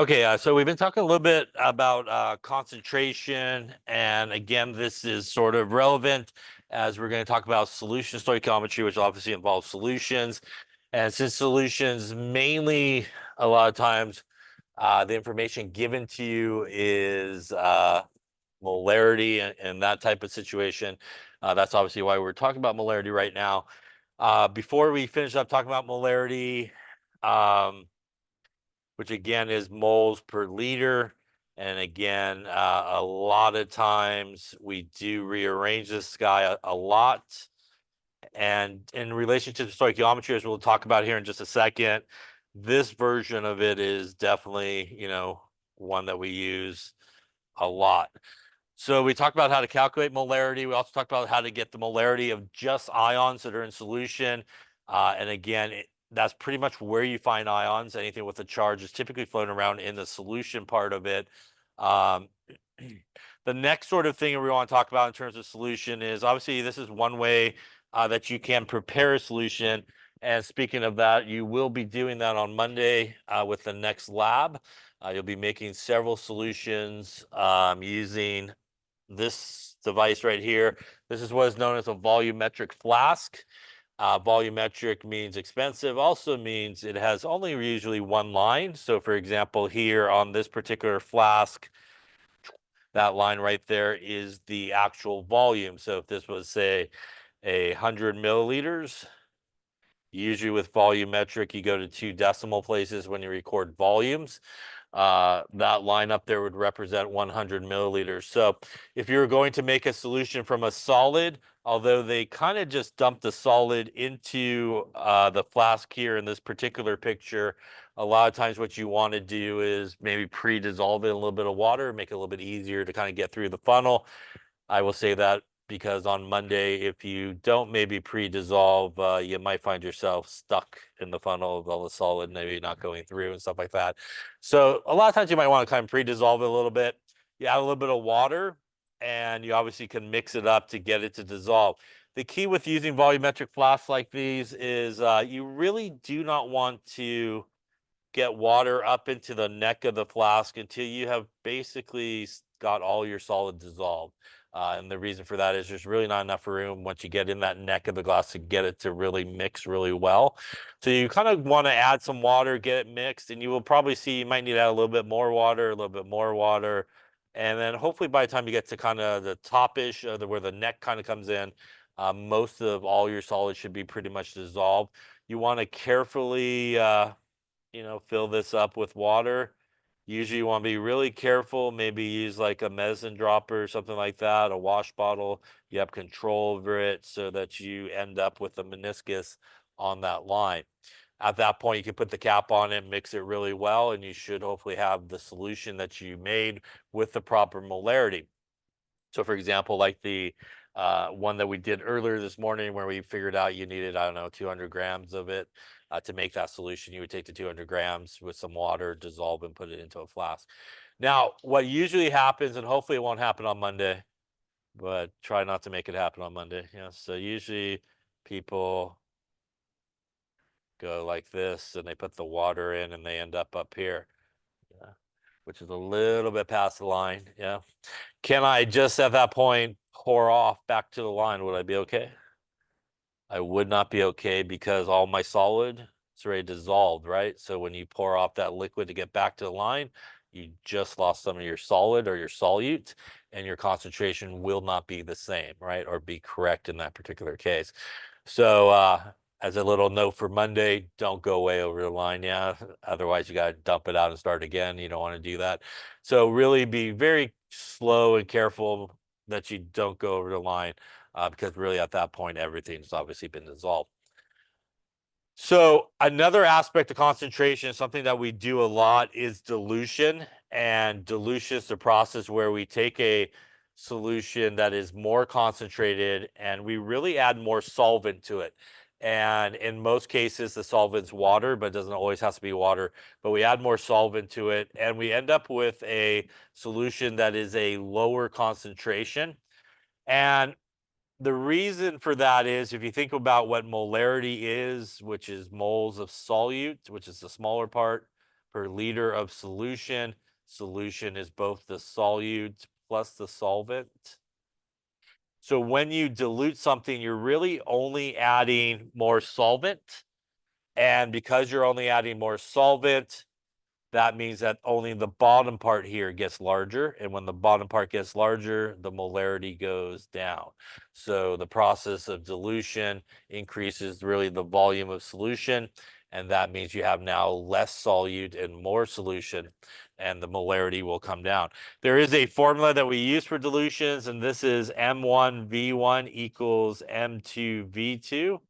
Okay, so we've been talking a little bit about concentration, and again, this is sort of relevant as we're going to talk about solution stoichiometry, which obviously involves solutions. And since solutions mainly, a lot of times, the information given to you is molarity and that type of situation. That's obviously why we're talking about molarity right now. Before we finish up talking about molarity, um, which again is moles per liter. And again, a lot of times we do rearrange this guy a lot. And in relationship to stoichiometry, as we'll talk about here in just a second, this version of it is definitely, one that we use a lot. So we talked about how to calculate molarity. We also talked about how to get the molarity of just ions that are in solution. And again, that's pretty much where you find ions. Anything with a charge is typically floating around in the solution part of it. Um, the next sort of thing we want to talk about in terms of solution is obviously this is one way that you can prepare a solution. And speaking of that, you will be doing that on Monday with the next lab. You'll be making several solutions using this device right here. This is what is known as a volumetric flask. Volumetric means expensive, also means it has only usually one line. So for example, here on this particular flask, that line right there is the actual volume. So if this was, say, 100 milliliters, usually with volumetric, you go to 2 decimal places when you record volumes. That line up there would represent 100 milliliters. So if you're going to make a solution from a solid, although they kind of just dump the solid into the flask here in this particular picture, a lot of times what you want to do is maybe pre-dissolve it in a little bit of water, make it a little bit easier to kind of get through the funnel. I will say that because on Monday, if you don't maybe pre-dissolve, you might find yourself stuck in the funnel of all the solid, maybe not going through and stuff like that. So a lot of times you might want to kind of pre-dissolve it a little bit. You add a little bit of water, and you obviously can mix it up to get it to dissolve. The key with using volumetric flasks like these is you really do not want to get water up into the neck of the flask until you have basically got all your solid dissolved. And the reason for that is there's really not enough room once you get in that neck of the glass to get it to really mix really well. So you kind of want to add some water, get it mixed, and you will probably see you might need to add a little bit more water, a little bit more water. And then hopefully by the time you get to kind of the topish, where the neck kind of comes in, most of all your solids should be pretty much dissolved. You want to carefully fill this up with water. Usually you want to be really careful, maybe use like a medicine dropper or something like that, a wash bottle. You have control over it so that you end up with a meniscus on that line. At that point, you can put the cap on it, mix it really well, and you should hopefully have the solution that you made with the proper molarity. So for example, like the one that we did earlier this morning where we figured out you needed, I don't know, 200 grams of it to make that solution. You would take the 200 grams with some water, dissolve and put it into a flask. Now, what usually happens, and hopefully it won't happen on Monday, but try not to make it happen on Monday. So usually people go like this and they put the water in and they end up here, yeah, which is a little bit past the line. Yeah. Can I just at that point pour off back to the line? Would I be okay? I would not be okay because all my solid is already dissolved, right? So when you pour off that liquid to get back to the line, you just lost some of your solid or your solute, and your concentration will not be the same, right? Or be correct in that particular case. So as a little note for Monday, don't go way over the line. Yeah. Otherwise you got to dump it out and start again. You don't want to do that. So really be very slow and careful that you don't go over the line because really at that point, everything's obviously been dissolved. So another aspect of concentration, something that we do a lot is dilution. And dilution is the process where we take a solution that is more concentrated and we really add more solvent to it. And in most cases, the solvent's water, but it doesn't always have to be water. But we add more solvent to it and we end up with a solution that is a lower concentration. And the reason for that is if you think about what molarity is, which is moles of solute, which is the smaller part, per liter of solution. Solution is both the solute plus the solvent. So when you dilute something, you're really only adding more solvent. And because you're only adding more solvent, that means that only the bottom part here gets larger. And when the bottom part gets larger, the molarity goes down. So the process of dilution increases really the volume of solution. And that means you have now less solute and more solution, and the molarity will come down. There is a formula that we use for dilutions, and this is M1V1 equals M2V2.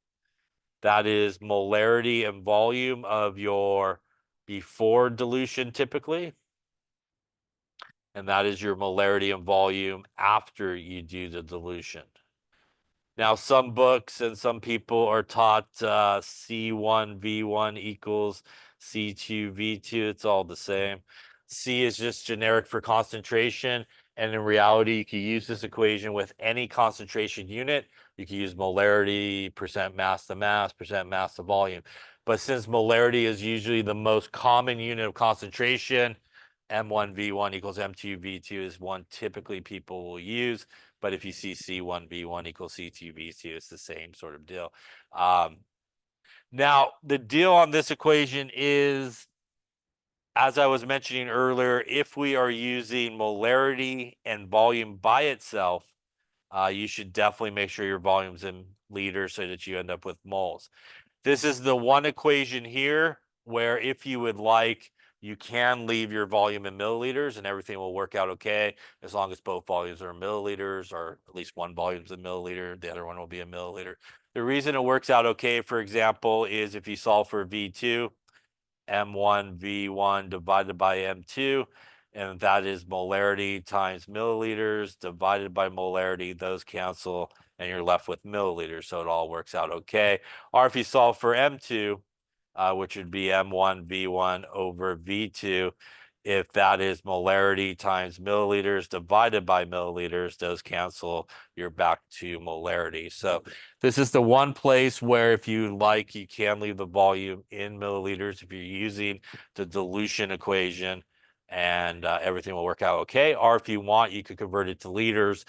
That is molarity and volume of your before dilution typically. And that is your molarity and volume after you do the dilution. Now, some books and some people are taught C1V1 equals C2V2. It's all the same. C is just generic for concentration. And in reality, you can use this equation with any concentration unit. You can use molarity, percent mass to mass, percent mass to volume. But since molarity is usually the most common unit of concentration, M1V1 equals M2V2 is one typically people will use. But if you see C1V1 equals C2V2, it's the same sort of deal. Now, the deal on this equation is, as I was mentioning earlier, if we are using molarity and volume by itself, you should definitely make sure your volume's in liters so that you end up with moles. This is the one equation here where if you would like, you can leave your volume in milliliters and everything will work out okay as long as both volumes are in milliliters, or at least one volume's a milliliter, the other one will be a milliliter. The reason it works out okay, for example, is if you solve for V2, M1 V1 divided by M2, and that is molarity times milliliters divided by molarity. Those cancel, and you're left with milliliters, so it all works out okay. Or if you solve for M2, which would be M1 V1 over V2, if that is molarity times milliliters divided by milliliters, those cancel, you're back to molarity. So this is the one place where if you like, you can leave the volume in milliliters if you're using the dilution equation, and everything will work out okay. Or if you want, you could convert it to liters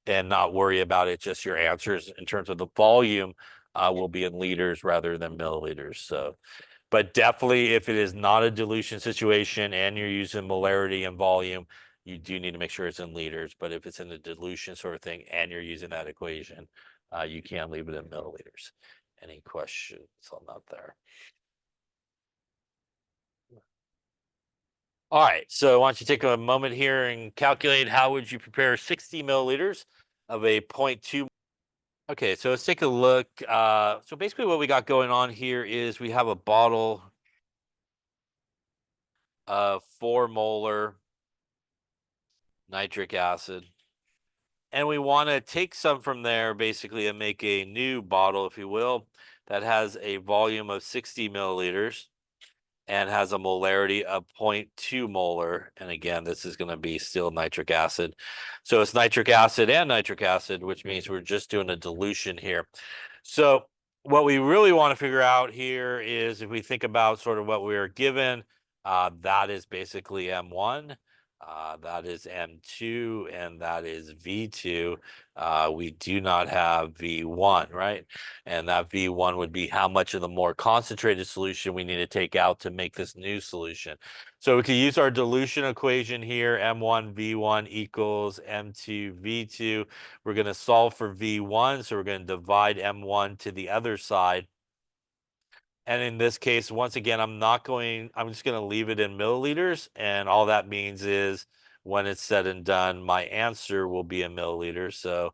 and not worry about it. Just your answers in terms of the volume will be in liters rather than milliliters. So, but definitely if it is not a dilution situation and you're using molarity and volume, you do need to make sure it's in liters. But if it's in a dilution sort of thing and you're using that equation, you can leave it in milliliters. Any questions on that there? All right, so why don't you take a moment here and calculate how would you prepare 60 milliliters of a 0.2. Okay, so let's take a look. So basically what we got going on here is we have a bottle of 4 molar nitric acid. And we want to take some from there basically and make a new bottle, if you will, that has a volume of 60 milliliters and has a molarity of 0.2 molar. And again, this is going to be still nitric acid. So it's nitric acid and nitric acid, which means we're just doing a dilution here. So what we really want to figure out here is if we think about sort of what we are given, that is basically M1. That is M2 and that is V2. We do not have V1, right? And that V1 would be how much of the more concentrated solution we need to take out to make this new solution. So we can use our dilution equation here, M1 V1 equals M2 V2. We're going to solve for V1, so we're going to divide M1 to the other side. And in this case, once again, I'm just going to leave it in milliliters. And all that means is when it's said and done, my answer will be in milliliters. So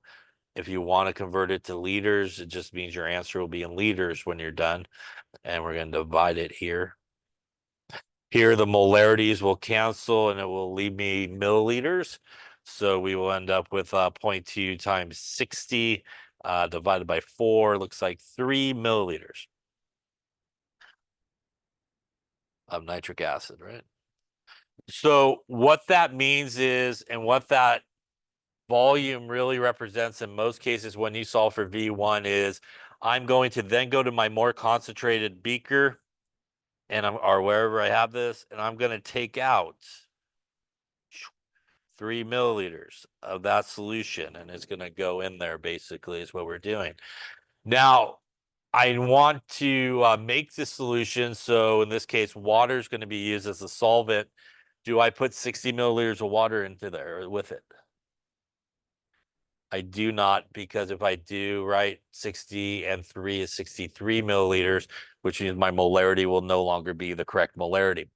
if you want to convert it to liters, it just means your answer will be in liters when you're done. And we're going to divide it here. Here, the molarities will cancel and it will leave me milliliters. So we will end up with 0.2 times 60 divided by 4, looks like 3 milliliters of nitric acid, right? So what that means is, and what that volume really represents in most cases when you solve for V1 is, I'm going to then go to my more concentrated beaker and or wherever I have this, and I'm going to take out 3 milliliters of that solution, and it's going to go in there, basically, is what we're doing. Now, I want to make the solution. So in this case, water is going to be used as a solvent. Do I put 60 milliliters of water into there with it? I do not, because if I do, right, 60 and 3 is 63 milliliters, which means my molarity will no longer be the correct molarity.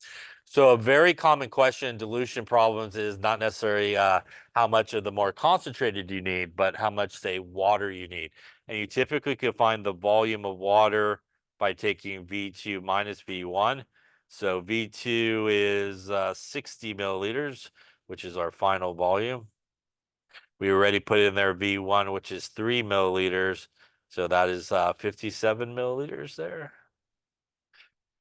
So a very common question in dilution problems is not necessarily how much of the more concentrated you need, but how much, say, water you need. And you typically can find the volume of water by taking V2 minus V1. So V2 is 60 milliliters, which is our final volume. We already put in there V1, which is 3 milliliters. So that is 57 milliliters there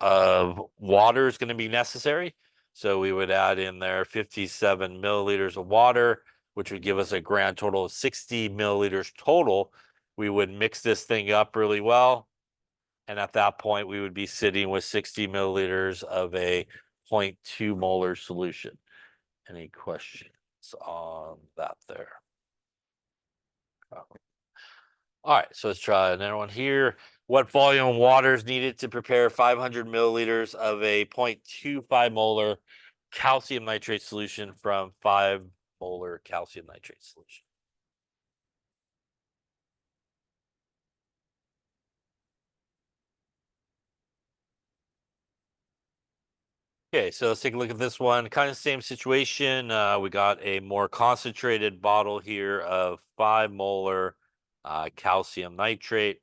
of water is going to be necessary. So we would add in there 57 milliliters of water, which would give us a grand total of 60 milliliters total. We would mix this thing up really well. And at that point, we would be sitting with 60 milliliters of a 0.2 molar solution. Any questions on that there? All right, so let's try another one here. What volume of water is needed to prepare 500 milliliters of a 0.25 molar calcium nitrate solution from 5 molar calcium nitrate solution? Okay, so let's take a look at this one. Kind of same situation. We got a more concentrated bottle here of 5 molar calcium nitrate.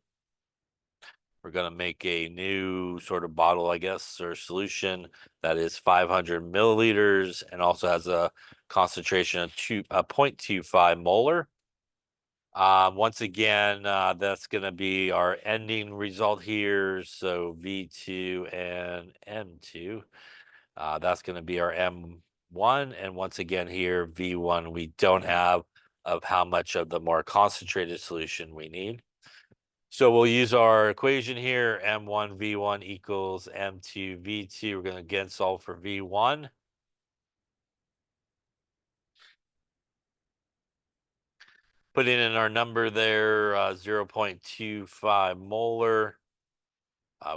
We're going to make a new sort of bottle, I guess, or solution that is 500 milliliters and also has a concentration of 0.25 molar. Once again, that's going to be our ending result here. So V2 and M2. That's going to be our M1. And once again here, V1, we don't have of how much of the more concentrated solution we need. So we'll use our equation here, M1 V1 equals M2 V2. We're going to again solve for V1. Put in our number there, 0.25 molar.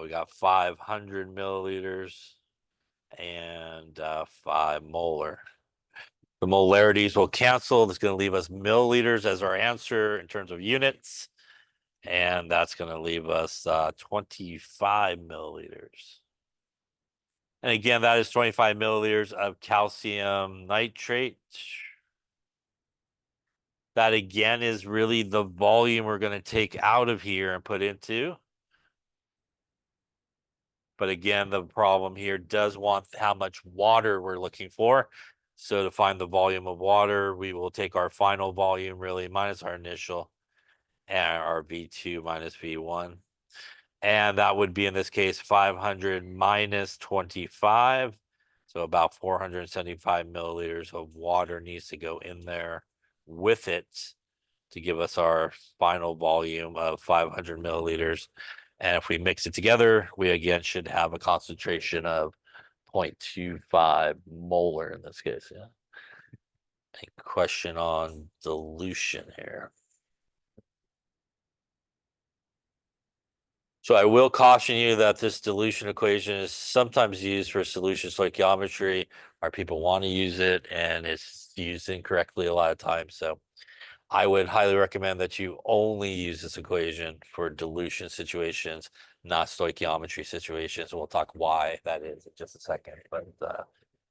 We got 500 milliliters and 5 molar. The molarities will cancel. That's going to leave us milliliters as our answer in terms of units. And that's going to leave us 25 milliliters. And again, that is 25 milliliters of calcium nitrate. That again is really the volume we're going to take out of here and put into. But again, the problem here does want how much water we're looking for. So to find the volume of water, we will take our final volume really minus our initial and our V2 minus V1. And that would be in this case 500 minus 25. So about 475 milliliters of water needs to go in there with it to give us our final volume of 500 milliliters. And if we mix it together, we again should have a concentration of 0.25 molar in this case. Yeah. Any question on dilution here? So I will caution you that this dilution equation is sometimes used for solution stoichiometry, or people want to use it, and it's used incorrectly a lot of times. So I would highly recommend that you only use this equation for dilution situations, not stoichiometry situations. We'll talk why that is in just a second, but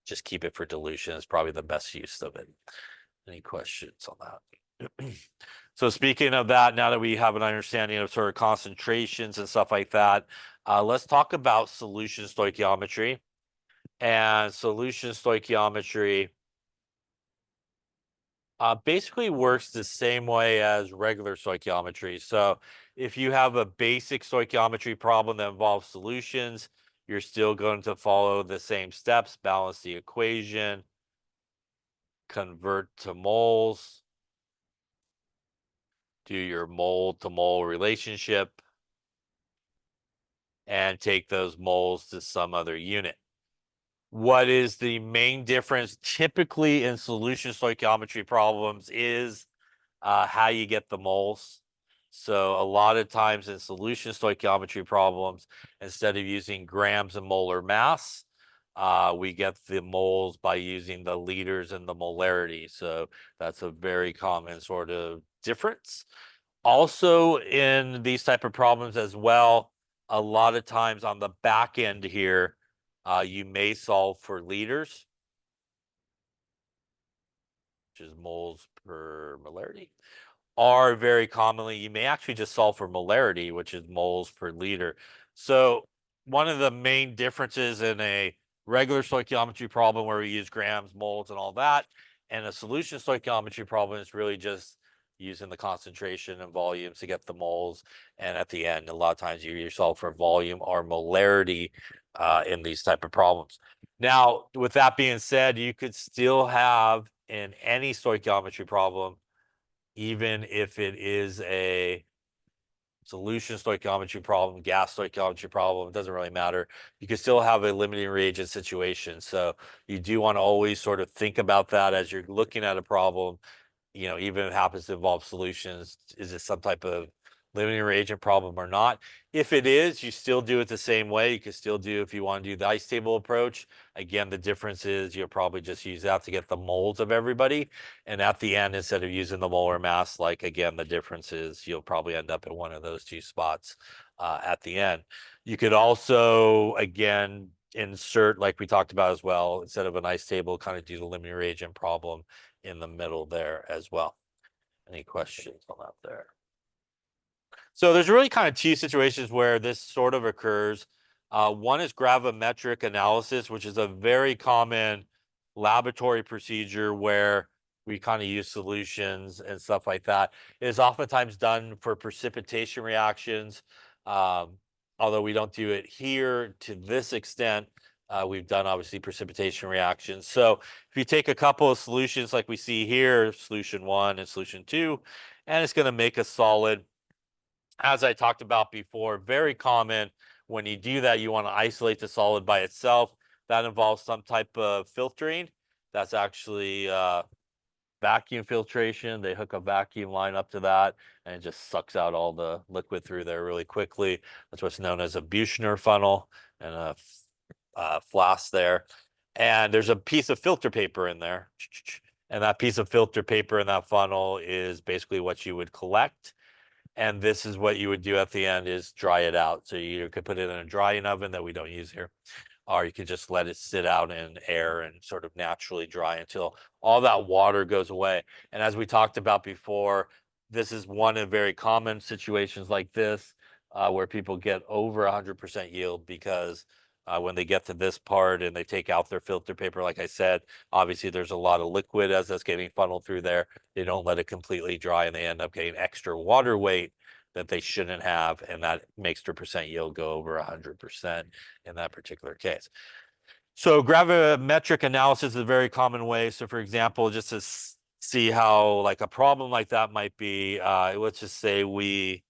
just keep it for dilution is probably the best use of it. Any questions on that? So speaking of that, now that we have an understanding of sort of concentrations and stuff like that, let's talk about solution stoichiometry. And solution stoichiometry basically works the same way as regular stoichiometry. So if you have a basic stoichiometry problem that involves solutions, you're still going to follow the same steps, balance the equation, convert to moles, do your mole to mole relationship, and take those moles to some other unit. What is the main difference typically in solution stoichiometry problems is how you get the moles. So a lot of times in solution stoichiometry problems, instead of using grams and molar mass, we get the moles by using the liters and the molarity. So that's a very common sort of difference. Also in these type of problems as well, a lot of times on the back end here, you may solve for liters, which is moles per molarity. Or very commonly, you may actually just solve for molarity, which is moles per liter. So one of the main differences in a regular stoichiometry problem where we use grams, moles, and all that, and a solution stoichiometry problem is really just using the concentration and volumes to get the moles. And at the end, a lot of times you either solve for volume or molarity in these type of problems. Now, with that being said, you could still have in any stoichiometry problem, even if it is a solution stoichiometry problem, gas stoichiometry problem, it doesn't really matter. You can still have a limiting reagent situation. So you do want to always sort of think about that as you're looking at a problem, even if it happens to involve solutions, is it some type of limiting reagent problem or not? If it is, you still do it the same way. You can still do, if you want to do the ice table approach. Again, the difference is you'll probably just use that to get the moles of everybody. And at the end, instead of using the molar mass, like again, the difference is you'll probably end up at one of those two spots at the end. You could also, again, insert, like we talked about as well, instead of an ice table, kind of do the limiting reagent problem in the middle there as well. Any questions on that there? So there's really kind of two situations where this sort of occurs. One is gravimetric analysis, which is a very common laboratory procedure where we kind of use solutions and stuff like that. It is oftentimes done for precipitation reactions. Although we don't do it here to this extent, we've done obviously precipitation reactions. So if you take a couple of solutions like we see here, solution 1 and solution 2, and it's going to make a solid. As I talked about before, very common when you do that, you want to isolate the solid by itself. That involves some type of filtering. That's actually vacuum filtration. They hook a vacuum line up to that and it just sucks out all the liquid through there really quickly. That's what's known as a Buchner funnel and a flask there. And there's a piece of filter paper in there. And that piece of filter paper in that funnel is basically what you would collect. And this is what you would do at the end is dry it out. So you either could put it in a drying oven that we don't use here, or you could just let it sit out in air and sort of naturally dry until all that water goes away. And as we talked about before, this is one of very common situations like this where people get over 100% yield because when they get to this part and they take out their filter paper, like I said, obviously there's a lot of liquid as that's getting funneled through there. They don't let it completely dry and they end up getting extra water weight that they shouldn't have, and that makes their percent yield go over 100% in that particular case. So gravimetric analysis is a very common way. So for example, just to see how like a problem like that might be, let's just say we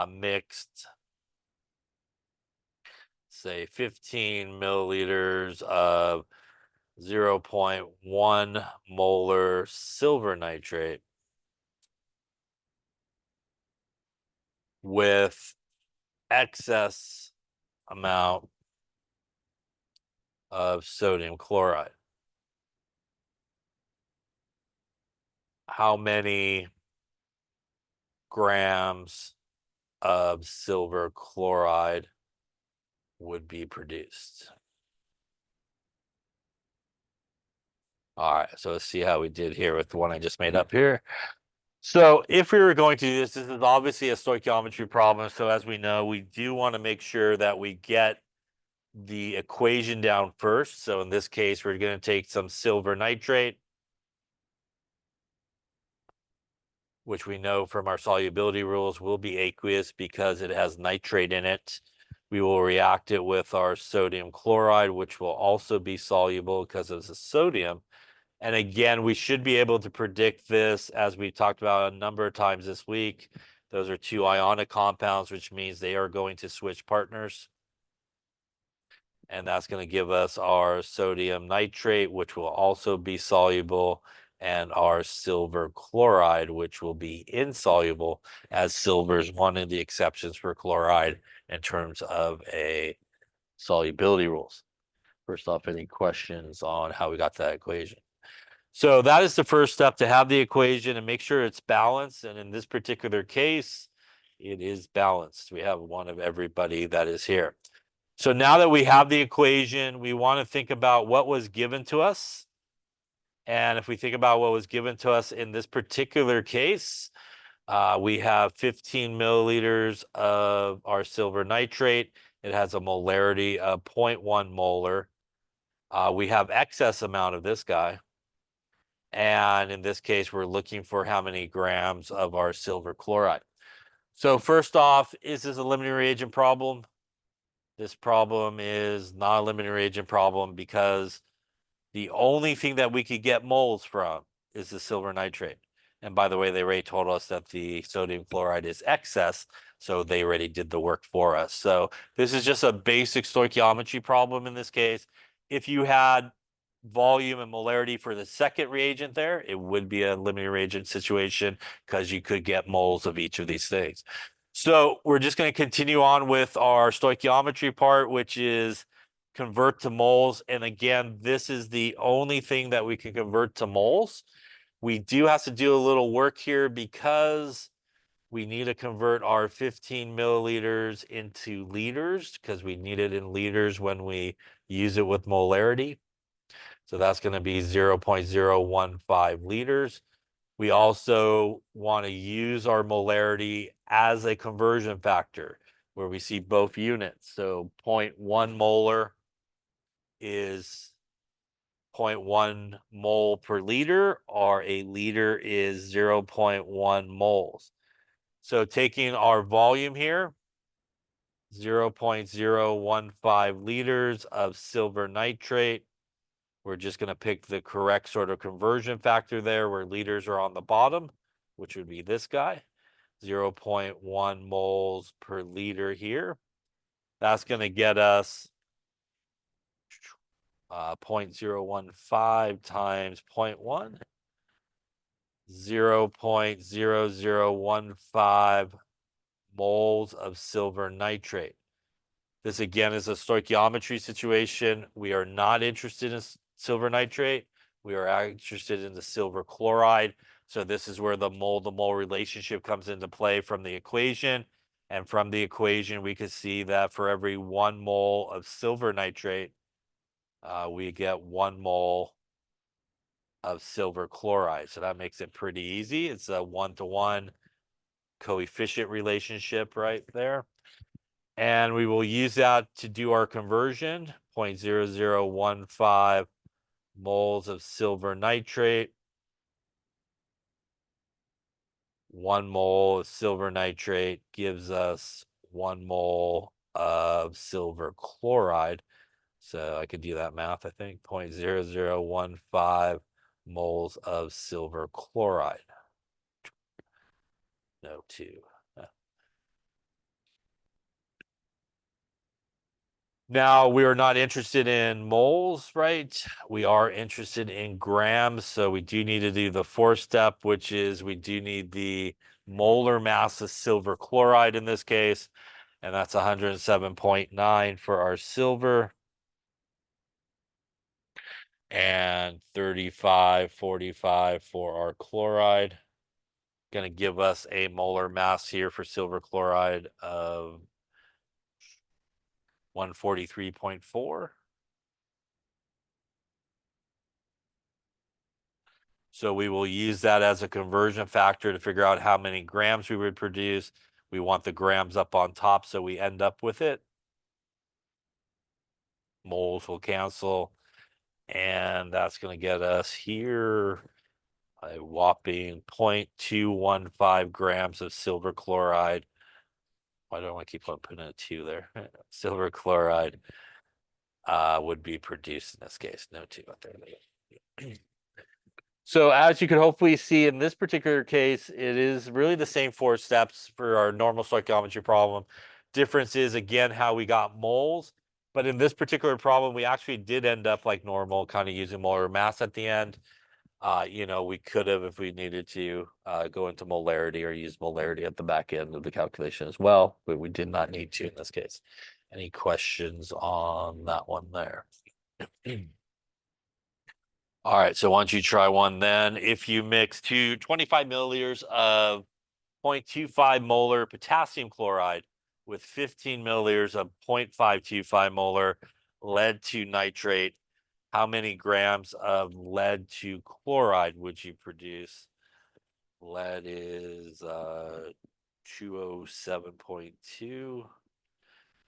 mixed, say 15 milliliters of 0.1 molar silver nitrate with excess amount of sodium chloride. How many grams of silver chloride would be produced? All right, so let's see how we did here with the one I just made up here. So if we were going to do this, this is obviously a stoichiometry problem. So as we know, we do want to make sure that we get the equation down first. So in this case, we're going to take some silver nitrate, which we know from our solubility rules will be aqueous because it has nitrate in it. We will react it with our sodium chloride, which will also be soluble because of the sodium. And again, we should be able to predict this, as we talked about a number of times this week, Those are two ionic compounds, which means they are going to switch partners. And that's going to give us our sodium nitrate, which will also be soluble, and our silver chloride, which will be insoluble, as silver is one of the exceptions for chloride in terms of a solubility rules. First off, any questions on how we got that equation? So that is the first step, to have the equation and make sure it's balanced. And in this particular case, it is balanced. We have one of everybody that is here. So now that we have the equation, we want to think about what was given to us. And if we think about what was given to us in this particular case, we have 15 milliliters of our silver nitrate. It has a molarity of 0.1 molar. We have excess amount of this guy. And in this case, we're looking for how many grams of our silver chloride. So first off, is this a limiting reagent problem? This problem is not a limiting reagent problem because the only thing that we could get moles from is the silver nitrate. And by the way, they already told us that the sodium chloride is excess, so they already did the work for us. So this is just a basic stoichiometry problem in this case. If you had volume and molarity for the second reagent there, it would be a limiting reagent situation because you could get moles of each of these things. So we're just going to continue on with our stoichiometry part, which is convert to moles. And again, this is the only thing that we can convert to moles. We do have to do a little work here because we need to convert our 15 milliliters into liters because we need it in liters when we use it with molarity. So that's going to be 0.015 liters. We also want to use our molarity as a conversion factor where we see both units. So 0.1 molar is 0.1 mole per liter, or a liter is 0.1 moles. So taking our volume here, 0.015 liters of silver nitrate. We're just going to pick the correct sort of conversion factor there where liters are on the bottom, which would be this guy, 0.1 moles per liter here. That's going to get us 0.015 times 0.1, 0.0015 moles of silver nitrate. This again is a stoichiometry situation. We are not interested in silver nitrate. We are interested in the silver chloride. So this is where the mole-to-mole relationship comes into play from the equation. And from the equation, we can see that for every 1 mole of silver nitrate, we get 1 mole of silver chloride. So that makes it pretty easy. It's a 1-to-1 coefficient relationship right there. And we will use that to do our conversion, 0.0015 moles of silver nitrate. 1 mole of silver nitrate gives us 1 mole of silver chloride. So I could do that math, I think, 0.0015 moles of silver chloride. No, 2. Now, we are not interested in moles, right? We are interested in grams. So we do need to do the fourth step, which is we do need the molar mass of silver chloride in this case. And that's 107.9 for our silver. And 35.45 for our chloride. Going to give us a molar mass here for silver chloride of 143.4. So we will use that as a conversion factor to figure out how many grams we would produce. We want the grams up on top, so we end up with it. Moles will cancel. And that's going to get us here a whopping 0.215 grams of silver chloride. Why do I want to keep on putting a 2 there? Silver chloride would be produced in this case. No 2 out there. So as you can hopefully see in this particular case, it is really the same four steps for our normal stoichiometry problem. Difference is again how we got moles, but in this particular problem, we actually did end up like normal, kind of using molar mass at the end. We could have, if we needed to, go into molarity or use molarity at the back end of the calculation as well, but we did not need to in this case. Any questions on that one there? All right, so why don't you try one then? If you mix 25 milliliters of 0.25 molar potassium chloride with 15 milliliters of 0.525 molar lead to nitrate, how many grams of lead to chloride would you produce? Lead is 207.2.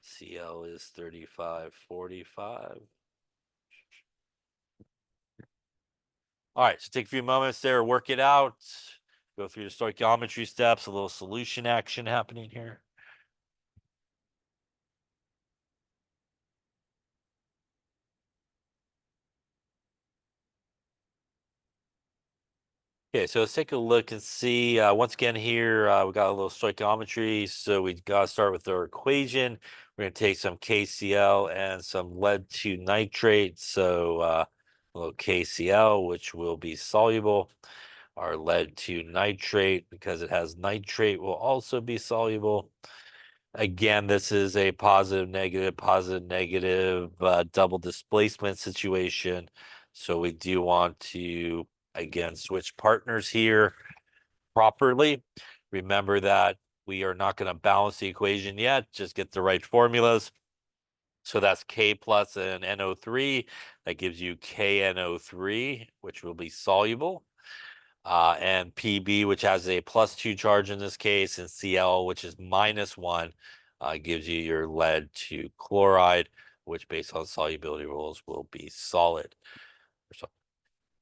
Cl is 3545. All right, so take a few moments there, work it out, go through the stoichiometry steps, a little solution action happening here. Okay, so let's take a look and see. Once again, here we got a little stoichiometry. So we got to start with our equation. We're going to take some KCl and some lead to nitrate. So a little KCl, which will be soluble. Our lead to nitrate, because it has nitrate, will also be soluble. Again, this is a positive, negative, double displacement situation. So we do want to, again, switch partners here properly. Remember that we are not going to balance the equation yet, just get the right formulas. So that's K plus and NO3. That gives you KNO3, which will be soluble. And PB, which has a +2 charge in this case, and Cl, which is -1, gives you your lead to chloride, which based on solubility rules will be solid. So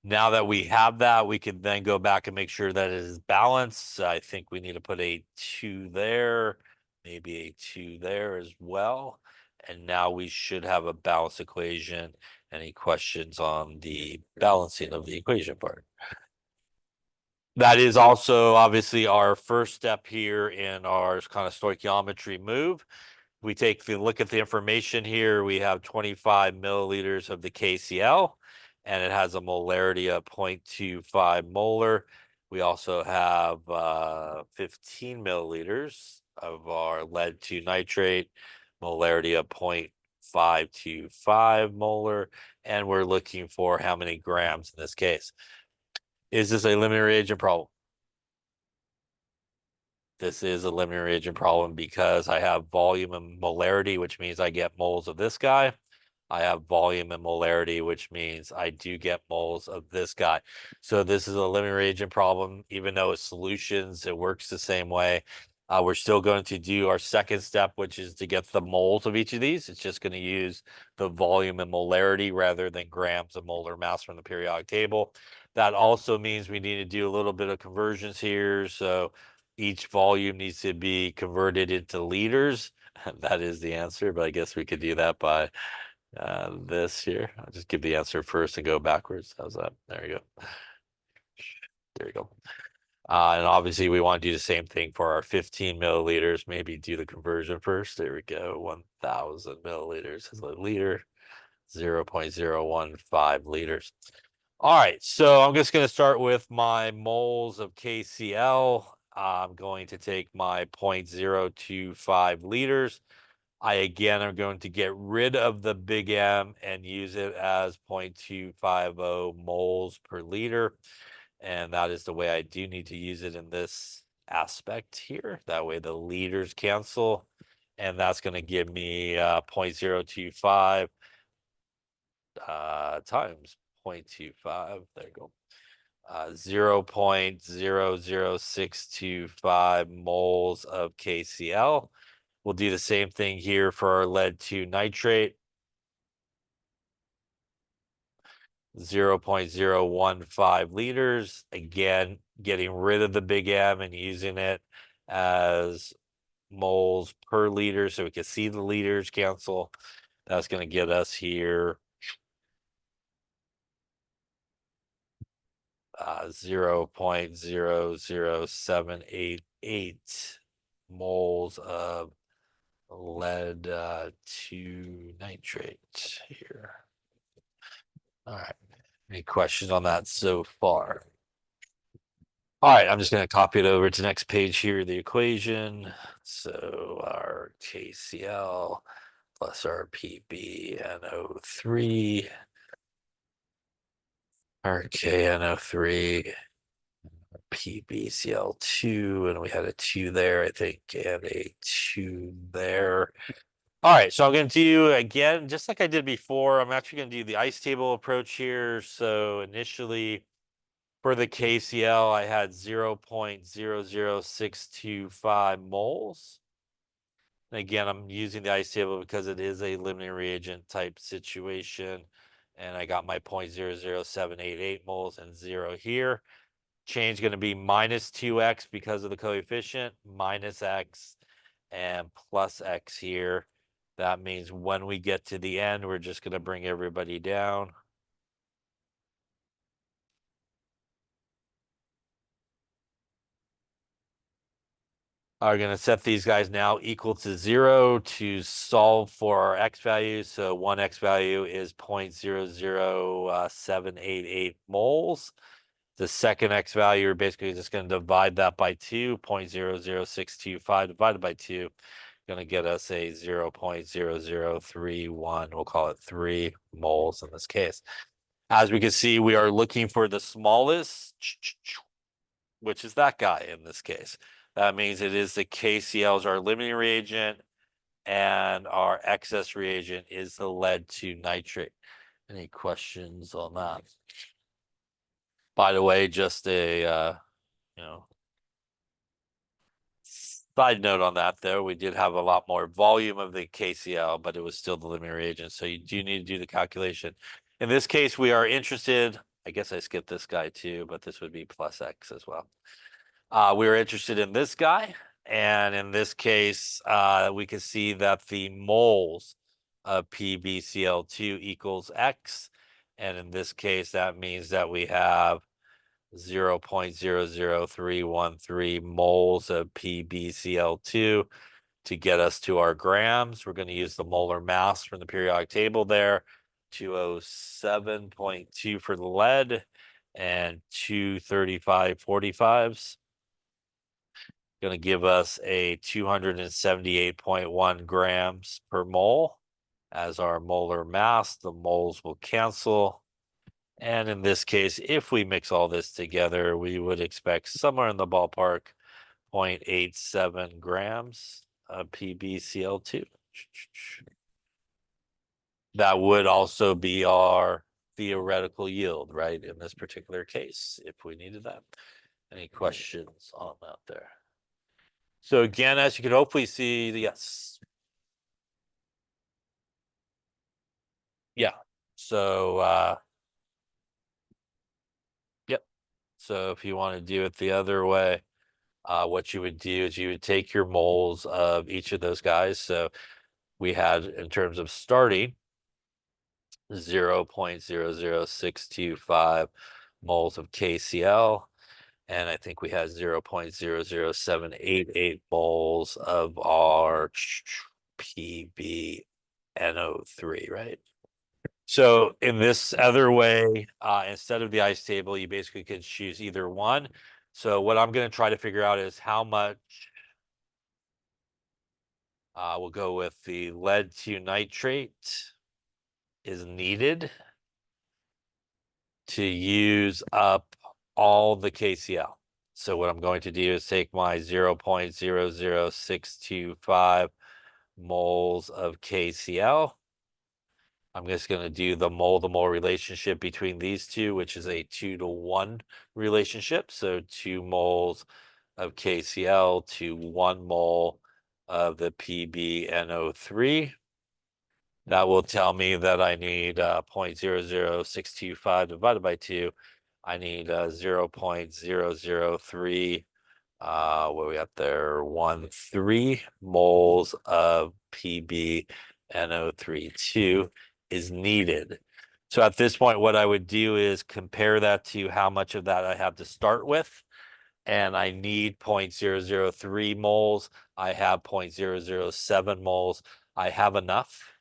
now that we have that, we can then go back and make sure that it is balanced. I think we need to put a 2 there, maybe a 2 there as well. And now we should have a balanced equation. Any questions on the balancing of the equation part? That is also obviously our first step here in our kind of stoichiometry move. We take the look at the information here. We have 25 milliliters of the KCl, and it has a molarity of 0.25 molar. We also have 15 milliliters of our lead to nitrate, molarity of 0.525 molar, and we're looking for how many grams in this case. Is this a limiting reagent problem? This is a limiting reagent problem because I have volume and molarity, which means I get moles of this guy. I have volume and molarity, which means I do get moles of this guy. So this is a limiting reagent problem. Even though it's solutions, it works the same way. We're still going to do our second step, which is to get the moles of each of these. It's just going to use the volume and molarity rather than grams of molar mass from the periodic table. That also means we need to do a little bit of conversions here. So each volume needs to be converted into liters. That is the answer, but I guess we could do that by this here. I'll just give the answer first and go backwards. How's that? There you go. There you go. And obviously we want to do the same thing for our 15 milliliters. Maybe do the conversion first. There we go. 1,000 milliliters is a liter. 0.015 liters. All right, so I'm just going to start with my moles of KCl. I'm going to take my 0.025 liters. I again am going to get rid of the big M and use it as 0.250 moles per liter. And that is the way I do need to use it in this aspect here. That way the liters cancel. And that's going to give me 0.025 times 0.25. There you go. 0.00625 moles of KCl. We'll do the same thing here for our lead to nitrate. 0.015 liters. Again, getting rid of the big M and using it as moles per liter so we can see the liters cancel. That's going to get us here 0.00788 moles of lead to nitrate here. All right. Any questions on that so far? All right, I'm just going to copy it over to the next page here, the equation. So our KCl plus our PbNO3, our KNO3, PbCl2, and we had a 2 there, I think, and a 2 there. All right, so I'm going to do, again, just like I did before, I'm actually going to do the ice table approach here. So initially, for the KCl, I had 0.00625 moles. And again, I'm using the ice table because it is a limiting reagent type situation. And I got my 0.00788 moles and 0 here. Change going to be minus 2x because of the coefficient, minus x, and plus x here. That means when we get to the end, we're just going to bring everybody down. Are going to set these guys now equal to 0 to solve for our x value. So one x value is 0.00788 moles. The second x value, we're basically just going to divide that by 2, 0.00625 divided by 2. Going to get us a 0.0031. We'll call it 3 moles in this case. As we can see, we are looking for the smallest, which is that guy in this case. That means it is the KCl is our limiting reagent, and our excess reagent is the lead to nitrate. Any questions on that? By the way, just a side note on that, though, we did have a lot more volume of the KCl, but it was still the limiting reagent. So you do need to do the calculation. In this case, we are interested. I guess I skipped this guy too, but this would be plus X as well. We are interested in this guy. And in this case, we can see that the moles of PbCl2 equals X. And in this case, that means that we have 0.00313 moles of PbCl2 to get us to our grams. We're going to use the molar mass from the periodic table there, 207.2 for the lead and 235.45s. Going to give us a 278.1 grams per mole as our molar mass. The moles will cancel. And in this case, if we mix all this together, we would expect somewhere in the ballpark 0.87 grams of PbCl2. That would also be our theoretical yield, right, in this particular case, if we needed that. Any questions on that there? So again, as you can hopefully see, yes. Yeah. So, yep. So if you want to do it the other way, what you would do is you would take your moles of each of those guys. So we had, in terms of starting, 0.00625 moles of KCl. And I think we had 0.00788 moles of our PbNO3, right? So in this other way, instead of the ice table, you basically could choose either one. So what I'm going to try to figure out is how much we'll go with the lead to nitrate is needed to use up all the KCl. So what I'm going to do is take my 0.00625 moles of KCl. I'm just going to do the mole-to-mole relationship between these two, which is a 2-to-1 relationship. So 2 moles of KCl to 1 mole of the PbNO3. That will tell me that I need 0.00625 divided by 2. I need 0.003, what we got there, 13 moles of PbNO3 2 is needed So at this point, what I would do is compare that to how much of that I have to start with. And I need 0.003 moles. I have 0.007 moles. I have enough.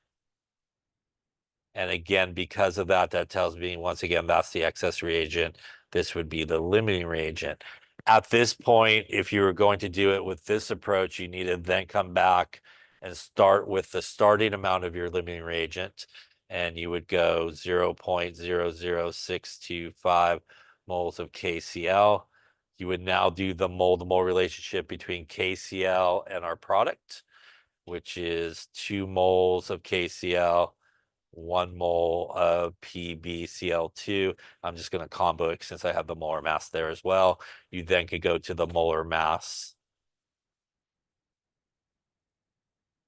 And again, because of that, that tells me, once again, that's the excess reagent. This would be the limiting reagent. At this point, if you were going to do it with this approach, you need to then come back and start with the starting amount of your limiting reagent. And you would go 0.00625 moles of KCl. You would now do the mole-to-mole relationship between KCl and our product, which is 2 moles of KCl, 1 mole of PbCl2. I'm just going to combo it since I have the molar mass there as well. You then could go to the molar mass,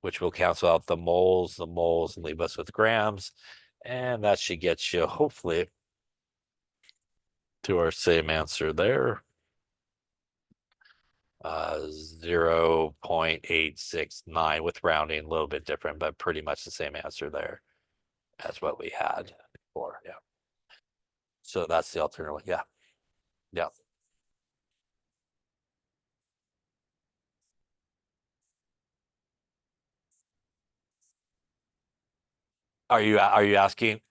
which will cancel out the moles, and leave us with grams. And that should get you, hopefully, to our same answer there. 0.869 with rounding, a little bit different, but pretty much the same answer there as what we had before. Yeah. So that's the alternative. Yeah. Yeah. Are you asking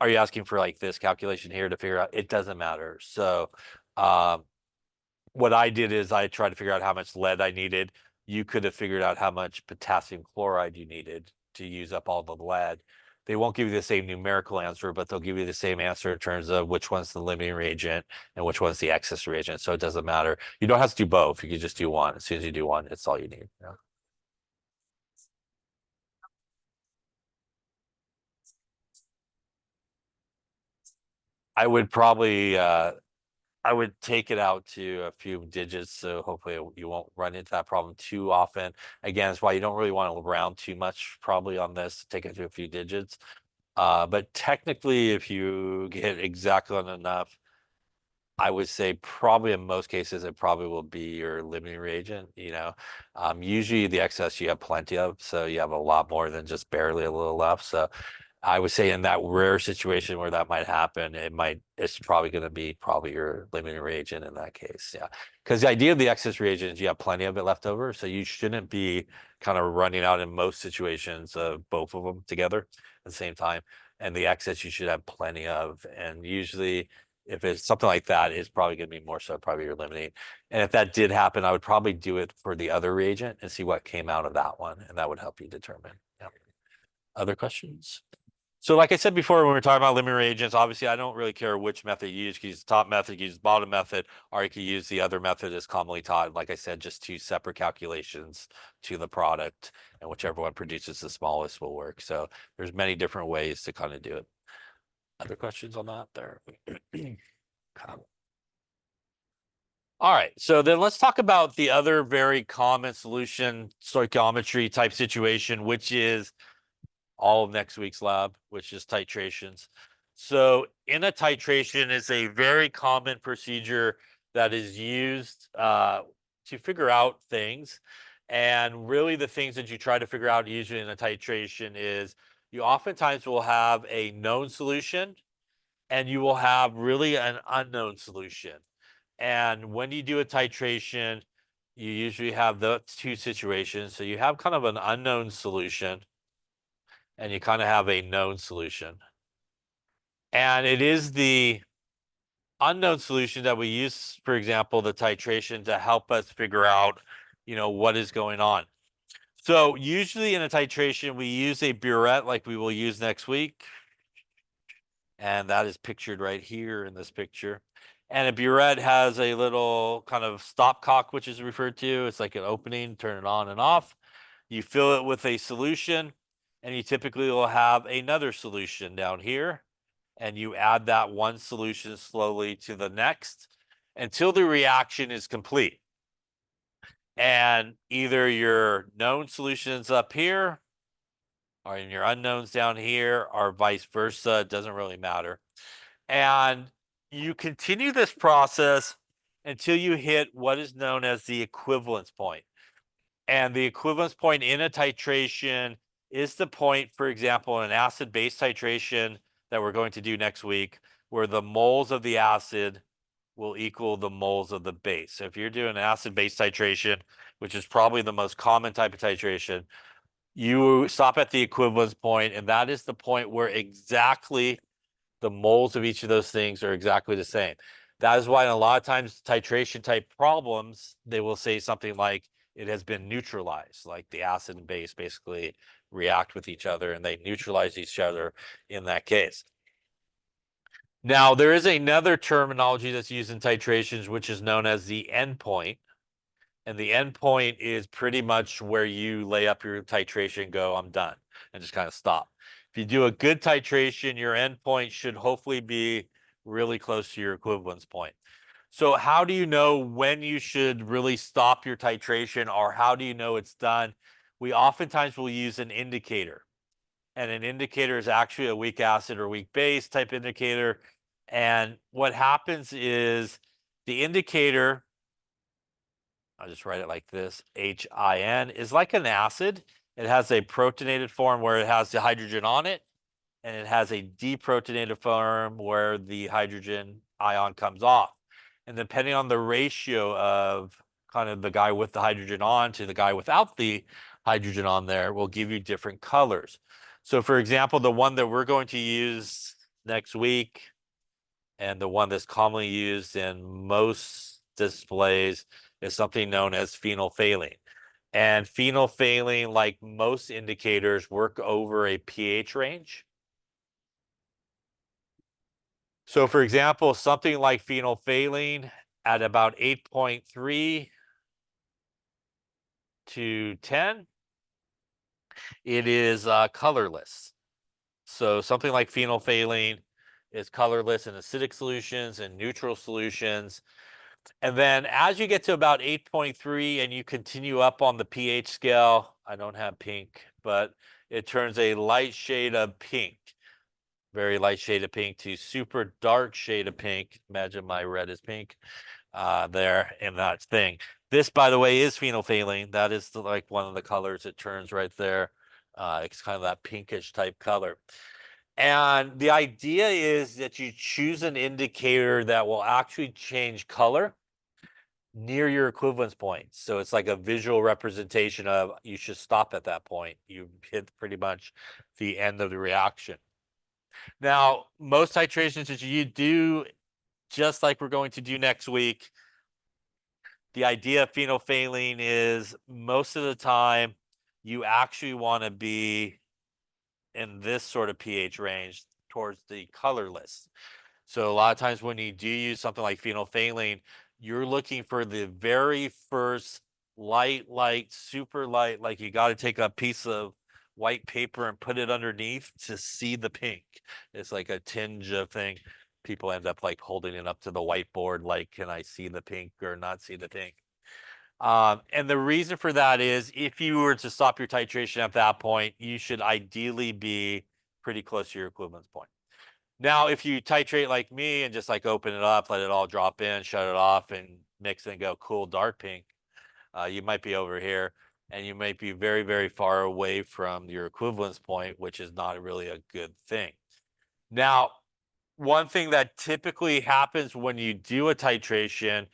for like this calculation here to figure out? It doesn't matter. So um what I did is I tried to figure out how much lead I needed. You could have figured out how much potassium chloride you needed to use up all the lead. They won't give you the same numerical answer, but they'll give you the same answer in terms of which one's the limiting reagent and which one's the excess reagent. So it doesn't matter. You don't have to do both. You can just do one. As soon as you do one, it's all you need. Yeah. I would probably I would take it out to a few digits, so hopefully you won't run into that problem too often. Again, that's why you don't really want to round too much probably on this, take it to a few digits. But technically, if you get exactly on enough, I would say probably in most cases, it probably will be your limiting reagent, Usually the excess you have plenty of, so you have a lot more than just barely a little left. So I would say in that rare situation where that might happen, it's probably going to be probably your limiting reagent in that case. Yeah. Because the idea of the excess reagent is you have plenty of it left over. So you shouldn't be kind of running out in most situations of both of them together at the same time. And the excess you should have plenty of. And usually if it's something like that, it's probably going to be more so probably your limiting. And if that did happen, I would probably do it for the other reagent and see what came out of that one. And that would help you determine. Yeah. Other questions? So like I said before, when we were talking about limiting reagents, obviously I don't really care which method you use. You can use the top method, you can use the bottom method, or you can use the other method as commonly taught. Like I said, just 2 separate calculations to the product, and whichever one produces the smallest will work. So there's many different ways to kind of do it. Other questions on that there? All right, so then let's talk about the other very common solution stoichiometry type situation, which is all of next week's lab, which is titrations. So in a titration is a very common procedure that is used to figure out things. And really the things that you try to figure out usually in a titration is you oftentimes will have a known solution and you will have really an unknown solution. And when you do a titration, you usually have the 2 situations. So you have kind of an unknown solution and you kind of have a known solution. And it is the unknown solution that we use, for example, the titration to help us figure out, what is going on. So usually in a titration, we use a burette like we will use next week. And that is pictured right here in this picture. And a burette has a little kind of stopcock, which is referred to. It's like an opening, turn it on and off. You fill it with a solution, and you typically will have another solution down here. And you add that one solution slowly to the next until the reaction is complete. And either your known solutions up here or in your unknowns down here or vice versa. It doesn't really matter. And you continue this process until you hit what is known as the equivalence point. And the equivalence point in a titration is the point, for example, in an acid-base titration that we're going to do next week, where the moles of the acid will equal the moles of the base. So if you're doing acid-base titration, which is probably the most common type of titration, you stop at the equivalence point, and that is the point where exactly the moles of each of those things are exactly the same. That is why in a lot of times titration type problems, they will say something like it has been neutralized, like the acid and base basically react with each other and they neutralize each other in that case. Now, there is another terminology that's used in titrations, which is known as the endpoint. And the endpoint is pretty much where you lay up your titration, go, I'm done, and just kind of stop. If you do a good titration, your endpoint should hopefully be really close to your equivalence point. So how do you know when you should really stop your titration, or how do you know it's done? We oftentimes will use an indicator. And an indicator is actually a weak acid or weak base type indicator. And what happens is the indicator, I'll just write it like this, HIN, is like an acid. It has a protonated form where it has the hydrogen on it, and it has a deprotonated form where the hydrogen ion comes off. And depending on the ratio of kind of the guy with the hydrogen on to the guy without the hydrogen on there will give you different colors. So for example, the one that we're going to use next week and the one that's commonly used in most displays is something known as phenolphthalein. And phenolphthalein, like most indicators, work over a pH range. So for example, something like phenolphthalein at about 8.3 to 10, it is colorless. So something like phenolphthalein is colorless in acidic solutions and neutral solutions. And then as you get to about 8.3 and you continue up on the pH scale, I don't have pink, but it turns a light shade of pink, very light shade of pink, to super dark shade of pink. Imagine my red is pink there in that thing. This, by the way, is phenolphthalein. That is like one of the colors it turns right there. It's kind of that pinkish type color. And the idea is that you choose an indicator that will actually change color near your equivalence point. So it's like a visual representation of you should stop at that point. You hit pretty much the end of the reaction. Now, most titrations that you do, just like we're going to do next week, the idea of phenolphthalein is most of the time you actually want to be in this sort of pH range towards the colorless. So a lot of times when you do use something like phenolphthalein, you're looking for the very first light, super light, like you got to take a piece of white paper and put it underneath to see the pink. It's like a tinge of thing. People end up like holding it up to the whiteboard, like, can I see the pink or not see the pink? And the reason for that is if you were to stop your titration at that point, you should ideally be pretty close to your equivalence point. Now, if you titrate like me and just like open it up, let it all drop in, shut it off, and mix and go cool dark pink, you might be over here and you might be very, very far away from your equivalence point, which is not really a good thing. Now, one thing that typically happens when you do a titration,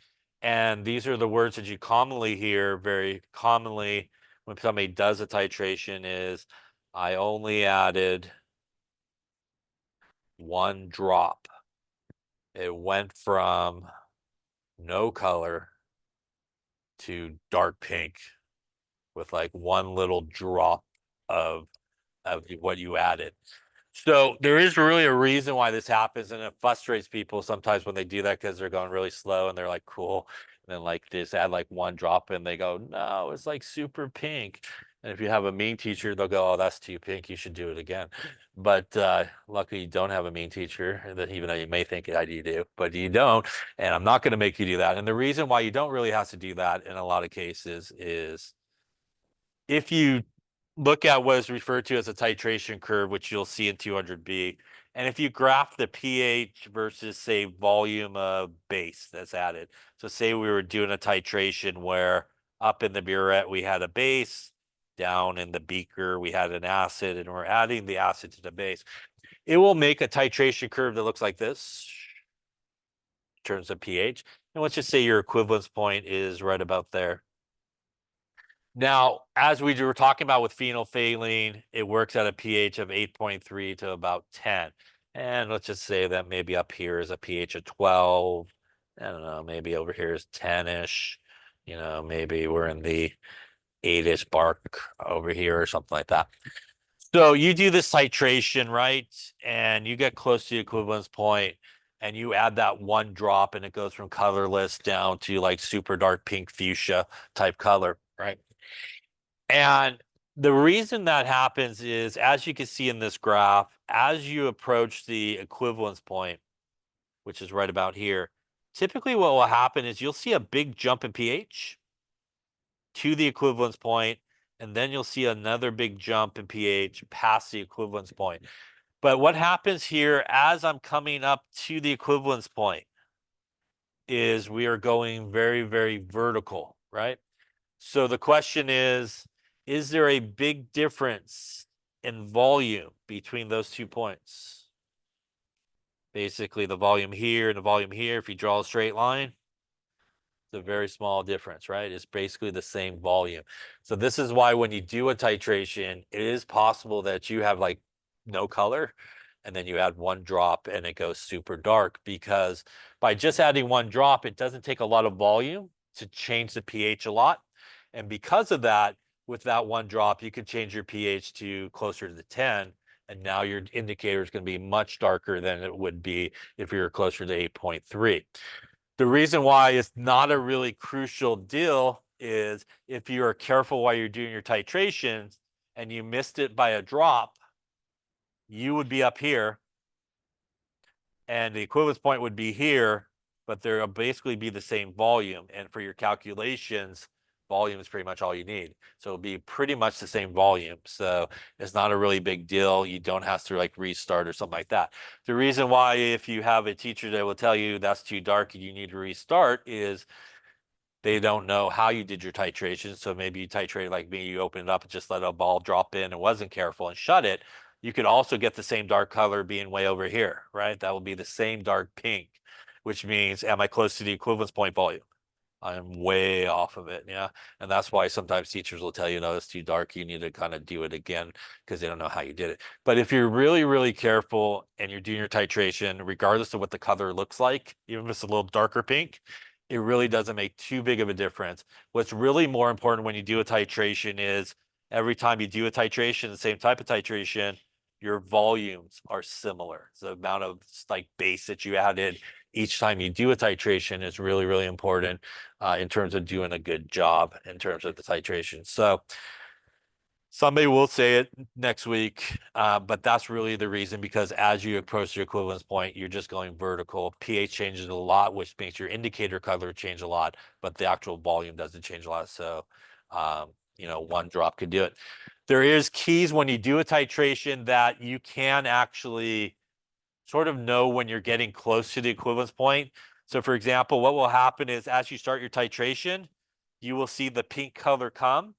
and these are the words that you commonly hear very commonly when somebody does a titration, is I only added 1 drop. It went from no color to dark pink with like 1 little drop of what you added. So there is really a reason why this happens, and it frustrates people sometimes when they do that because they're going really slow and they're like, cool. And then like they just add like 1 drop and they go, no, it's like super pink. And if you have a mean teacher, they'll go, oh, that's too pink. You should do it again. But luckily you don't have a mean teacher, that even though you may think you do, but you don't. And I'm not going to make you do that. And the reason why you don't really have to do that in a lot of cases is if you look at what is referred to as a titration curve, which you'll see in 200B, and if you graph the pH versus, say, volume of base that's added. So say we were doing a titration where up in the burette we had a base, down in the beaker, we had an acid, and we're adding the acid to the base. It will make a titration curve that looks like this in terms of pH. And let's just say your equivalence point is right about there. Now, as we were talking about with phenolphthalein, it works at a pH of 8.3 to about 10. And let's just say that maybe up here is a pH of 12. I don't know, maybe over here is 10-ish. You know, maybe we're in the 8-ish bark over here or something like that. So you do this titration, right? And you get close to the equivalence point, and you add that one drop, and it goes from colorless down to like super dark pink fuchsia type color, right? And the reason that happens is, as you can see in this graph, as you approach the equivalence point, which is right about here, typically what will happen is you'll see a big jump in pH to the equivalence point, and then you'll see another big jump in pH past the equivalence point. But what happens here as I'm coming up to the equivalence point is we are going very, very vertical, right? So the question is there a big difference in volume between those 2 points? Basically, the volume here and the volume here, if you draw a straight line, it's a very small difference, right? It's basically the same volume. So this is why when you do a titration, it is possible that you have like no color, and then you add one drop and it goes super dark, because by just adding one drop, it doesn't take a lot of volume to change the pH a lot. And because of that, with that one drop, you could change your pH to closer to the 10, and now your indicator is going to be much darker than it would be if you were closer to 8.3. The reason why it's not a really crucial deal is if you are careful while you're doing your titrations and you missed it by a drop, you would be up here and the equivalence point would be here, but there'll basically be the same volume. And for your calculations, volume is pretty much all you need. So it'll be pretty much the same volume. So it's not a really big deal. You don't have to like restart or something like that. The reason why, if you have a teacher that will tell you that's too dark and you need to restart, is they don't know how you did your titration. So maybe you titrated like me, you open it up and just let a ball drop in and wasn't careful and shut it. You could also get the same dark color being way over here, right? That will be the same dark pink, which means, am I close to the equivalence point volume? I'm way off of it. Yeah. And that's why sometimes teachers will tell you, no, it's too dark. You need to kind of do it again because they don't know how you did it. But if you're really, really careful and you're doing your titration, regardless of what the color looks like, even if it's a little darker pink, it really doesn't make too big of a difference. What's really more important when you do a titration is every time you do a titration, the same type of titration, your volumes are similar. So the amount of like base that you added each time you do a titration is really, really important in terms of doing a good job in terms of the titration. So somebody will say it next week, but that's really the reason, because as you approach your equivalence point, you're just going vertical. pH changes a lot, which makes your indicator color change a lot, but the actual volume doesn't change a lot. So, one drop could do it. There is keys when you do a titration that you can actually sort of know when you're getting close to the equivalence point. So for example, what will happen is as you start your titration, you will see the pink color come.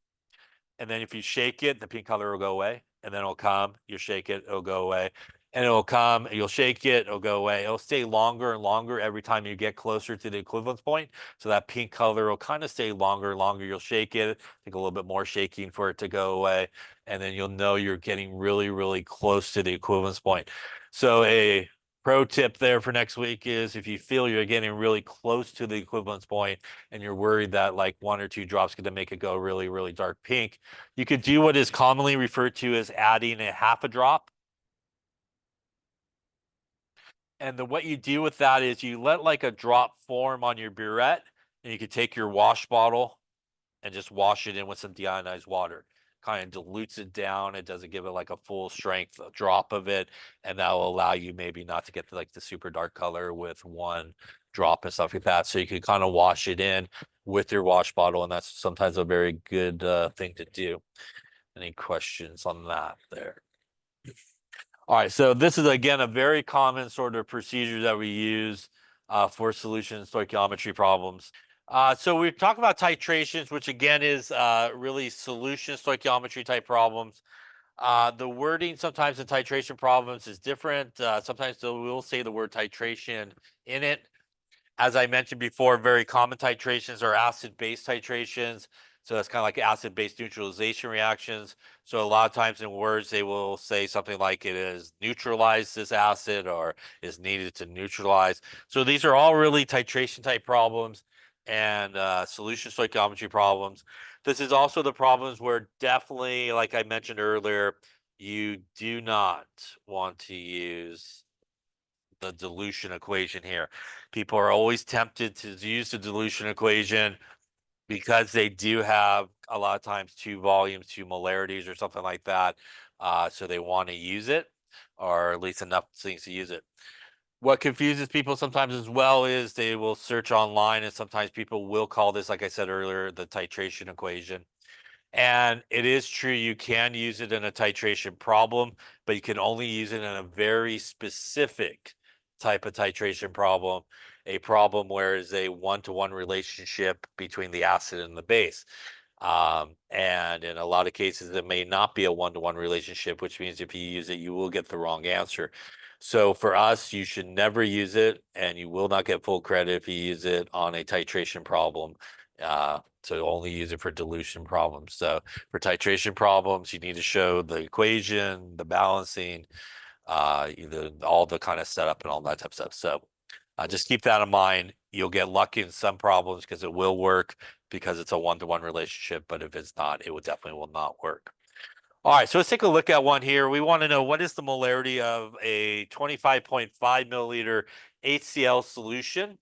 And then if you shake it, the pink color will go away. And then it'll come, you shake it, it'll go away. And it'll come, you'll shake it, it'll go away. It'll stay longer and longer every time you get closer to the equivalence point. So that pink color will kind of stay longer and longer. You'll shake it, take a little bit more shaking for it to go away. And then you'll know you're getting really, really close to the equivalence point. So a pro tip there for next week is, if you feel you're getting really close to the equivalence point and you're worried that like one or two drops going to make it go really, really dark pink, you could do what is commonly referred to as adding a half a drop. And what you do with that is you let like a drop form on your burette, and you could take your wash bottle and just wash it in with some deionized water. Kind of dilutes it down. It doesn't give it like a full strength drop of it, and that will allow you maybe not to get like the super dark color with one drop and stuff like that. So you can kind of wash it in with your wash bottle, and that's sometimes a very good thing to do. Any questions on that there? All right, so this is again a very common sort of procedure that we use for solution stoichiometry problems. So we've talked about titrations, which again is really solution stoichiometry type problems. The wording sometimes in titration problems is different. Sometimes they will say the word titration in it. As I mentioned before, very common titrations are acid-base titrations. So that's kind of like acid-base neutralization reactions. So a lot of times in words, they will say something like it is neutralized this acid or is needed to neutralize. So these are all really titration type problems and solution stoichiometry problems. This is also the problems where definitely, like I mentioned earlier, you do not want to use the dilution equation here. People are always tempted to use the dilution equation because they do have a lot of times two volumes, two molarities, or something like that. So they want to use it, or at least enough things to use it. What confuses people sometimes as well is they will search online, and sometimes people will call this, like I said earlier, the titration equation. And it is true you can use it in a titration problem, but you can only use it in a very specific type of titration problem, a problem where is a one-to-one relationship between the acid and the base. And in a lot of cases, it may not be a one-to-one relationship, which means if you use it, you will get the wrong answer. So for us, you should never use it, and you will not get full credit if you use it on a titration problem. So only use it for dilution problems. So for titration problems, you need to show the equation, the balancing, all the kind of setup and all that type of stuff. So just keep that in mind. You'll get lucky in some problems because it will work because it's a one-to-one relationship, but if it's not, it definitely will not work. All right, so let's take a look at one here. We want to know what is the molarity of a 25.5 milliliter HCl solution.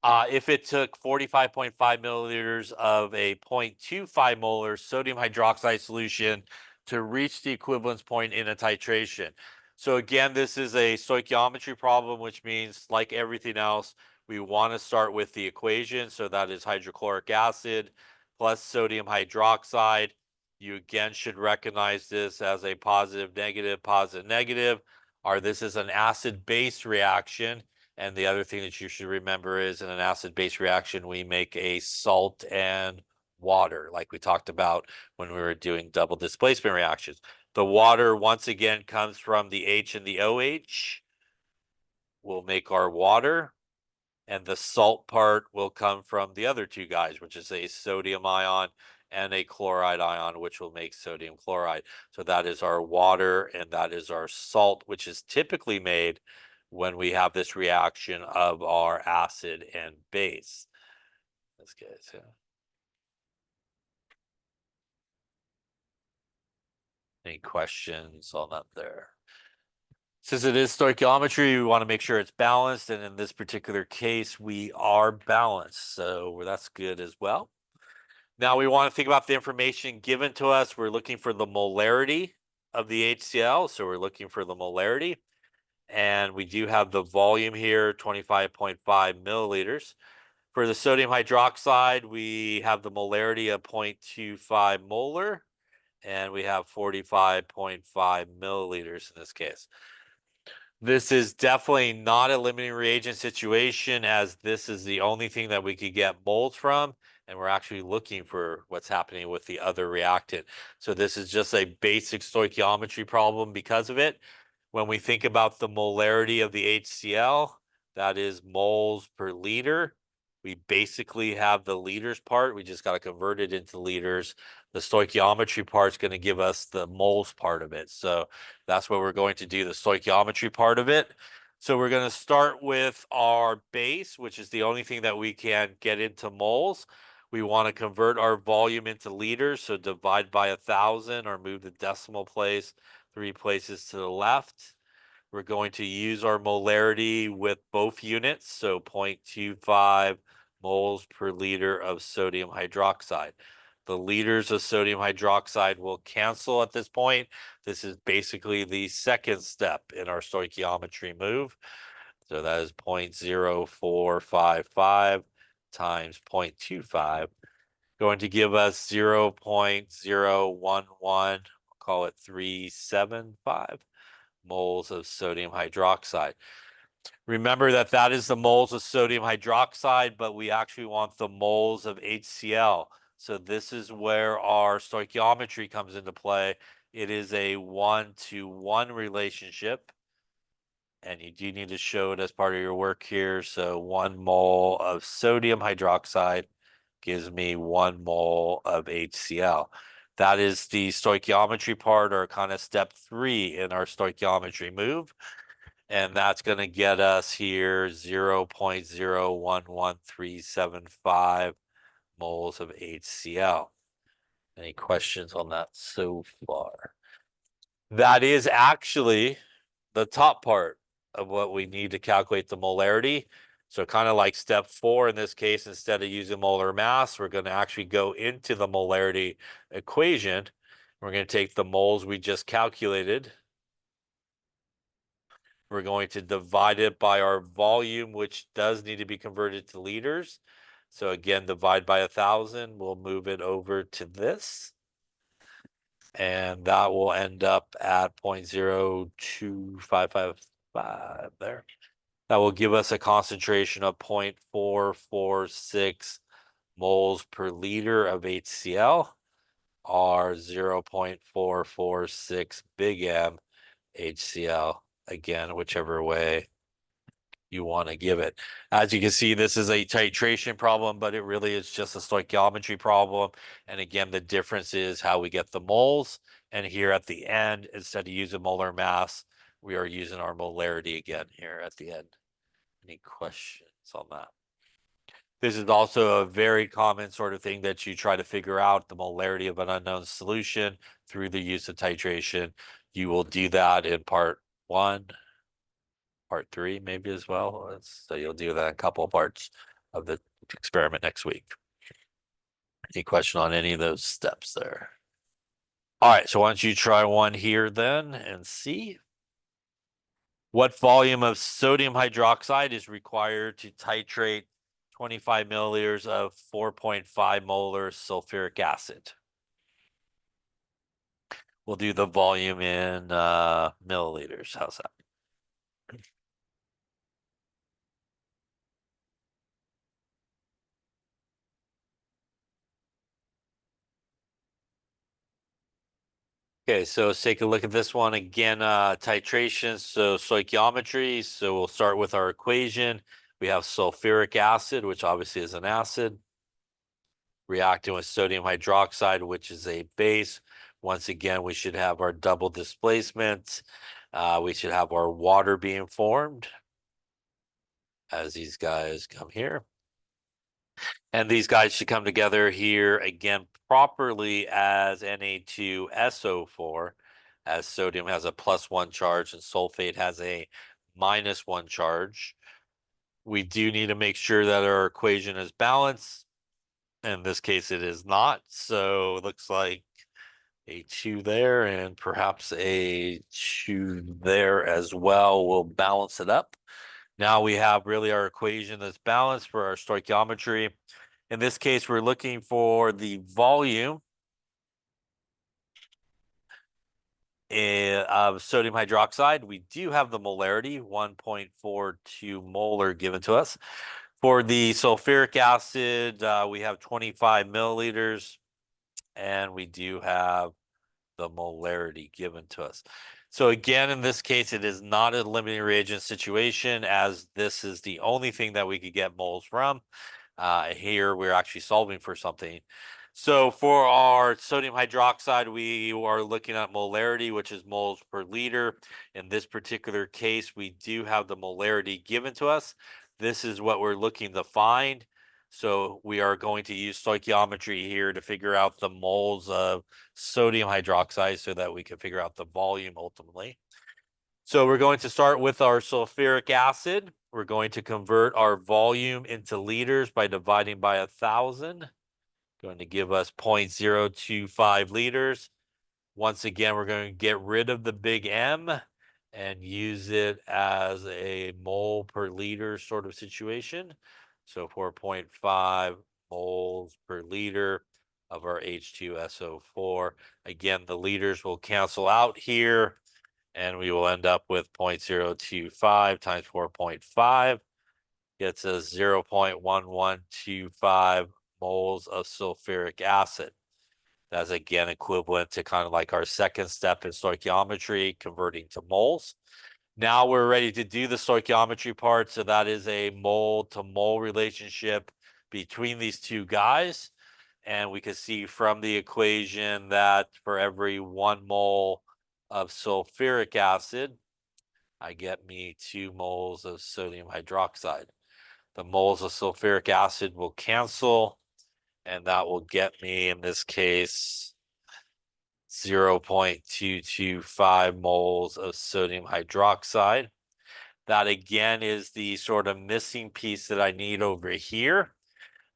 If it took 45.5 milliliters of a 0.25 molar sodium hydroxide solution to reach the equivalence point in a titration. So again, this is a stoichiometry problem, which means like everything else, we want to start with the equation. So that is hydrochloric acid plus sodium hydroxide. You again should recognize this as a positive, negative, or this is an acid-base reaction. And the other thing that you should remember is in an acid-base reaction, we make a salt and water, like we talked about when we were doing double displacement reactions. The water, once again, comes from the H and the OH. We'll make our water. And the salt part will come from the other two guys, which is a sodium ion and a chloride ion, which will make sodium chloride. So that is our water, and that is our salt, which is typically made when we have this reaction of our acid and base. Let's get it. Any questions on that there? Since it is stoichiometry, we want to make sure it's balanced, and in this particular case, we are balanced. So that's good as well. Now we want to think about the information given to us. We're looking for the molarity of the HCl. So we're looking for the molarity. And we do have the volume here, 25.5 milliliters. For the sodium hydroxide, we have the molarity of 0.25 molar. And we have 45.5 milliliters in this case. This is definitely not a limiting reagent situation, as this is the only thing that we could get moles from, and we're actually looking for what's happening with the other reactant. So this is just a basic stoichiometry problem because of it. When we think about the molarity of the HCl, that is moles per liter. We basically have the liters part. We just got to convert it into liters. The stoichiometry part is going to give us the moles part of it. So that's what we're going to do, the stoichiometry part of it. So we're going to start with our base, which is the only thing that we can get into moles. We want to convert our volume into liters. So divide by 1,000 or move the decimal place 3 places to the left. We're going to use our molarity with both units. So 0.25 moles per liter of sodium hydroxide. The liters of sodium hydroxide will cancel at this point. This is basically the second step in our stoichiometry move. So that is 0.0455 times 0.25, going to give us 0.011, call it 375 moles of sodium hydroxide. Remember that that is the moles of sodium hydroxide, but we actually want the moles of HCl. So this is where our stoichiometry comes into play. It is a 1-to-1 relationship, and you do need to show it as part of your work here. So 1 mole of sodium hydroxide gives me 1 mole of HCl. That is the stoichiometry part, or kind of step 3 in our stoichiometry move. And that's going to get us here 0.011375 moles of HCl. Any questions on that so far? That is actually the top part of what we need to calculate the molarity. So kind of like step 4 in this case, instead of using molar mass, we're going to actually go into the molarity equation. We're going to take the moles we just calculated. We're going to divide it by our volume, which does need to be converted to liters. So again, divide by 1,000. We'll move it over to this. And that will end up at 0.02555 there. That will give us a concentration of 0.446 moles per liter of HCl, or 0.446 big M HCl, again, whichever way you want to give it. As you can see, this is a titration problem, but it really is just a stoichiometry problem. And again, the difference is how we get the moles. And here at the end, instead of using molar mass, we are using our molarity again here at the end. Any questions on that? This is also a very common sort of thing that you try to figure out the molarity of an unknown solution through the use of titration. You will do that in part 1, part 3 maybe as well. So you'll do that in a couple of parts of the experiment next week. Any question on any of those steps there? All right, so why don't you try one here then and see. What volume of sodium hydroxide is required to titrate 25 milliliters of 4.5 molar sulfuric acid? We'll do the volume in milliliters. How's that? Okay, so let's take a look at this one again. Titration, so stoichiometry. So we'll start with our equation. We have sulfuric acid, which obviously is an acid, reacting with sodium hydroxide, which is a base. Once again, we should have our double displacement. We should have our water being formed as these guys come here. And these guys should come together here again properly as Na2SO4, as sodium has a +1 charge and sulfate has a -1 charge. We do need to make sure that our equation is balanced. In this case, it is not. So it looks like a 2 there and perhaps a 2 there as well will balance it up. Now we have really our equation that's balanced for our stoichiometry. In this case, we're looking for the volume of sodium hydroxide. We do have the molarity, 1.42 molar given to us. For the sulfuric acid, we have 25 milliliters, and we do have the molarity given to us. So again, in this case, it is not a limiting reagent situation, as this is the only thing that we could get moles from. Here, we're actually solving for something. So for our sodium hydroxide, we are looking at molarity, which is moles per liter. In this particular case, we do have the molarity given to us. This is what we're looking to find. So we are going to use stoichiometry here to figure out the moles of sodium hydroxide so that we can figure out the volume ultimately. So we're going to start with our sulfuric acid. We're going to convert our volume into liters by dividing by 1,000. Going to give us 0.025 liters. Once again, we're going to get rid of the big M and use it as a mole per liter sort of situation. So 4.5 moles per liter of our H2SO4. Again, the liters will cancel out here. And we will end up with 0.025 times 4.5 gets us 0.1125 moles of sulfuric acid. That's again equivalent to kind of like our second step in stoichiometry, converting to moles. Now we're ready to do the stoichiometry part. So that is a mole to mole relationship between these two guys. And we can see from the equation that for every 1 mole of sulfuric acid, I get me 2 moles of sodium hydroxide. The moles of sulfuric acid will cancel, and that will get me, in this case, 0.225 moles of sodium hydroxide. That again is the sort of missing piece that I need over here.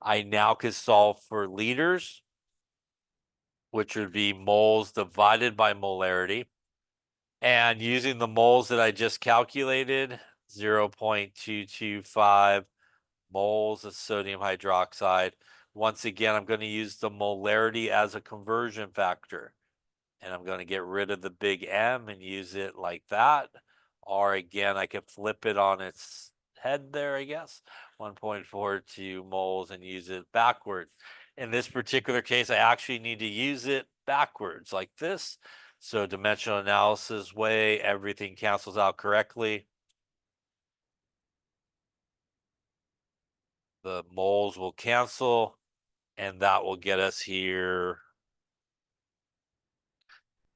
I now can solve for liters, which would be moles divided by molarity. And using the moles that I just calculated, 0.225 moles of sodium hydroxide. Once again, I'm going to use the molarity as a conversion factor. And I'm going to get rid of the big M and use it like that. Or again, I can flip it on its head there, I guess. 1.42 moles and use it backwards. In this particular case, I actually need to use it backwards like this. So dimensional analysis way, everything cancels out correctly. The moles will cancel, and that will get us here.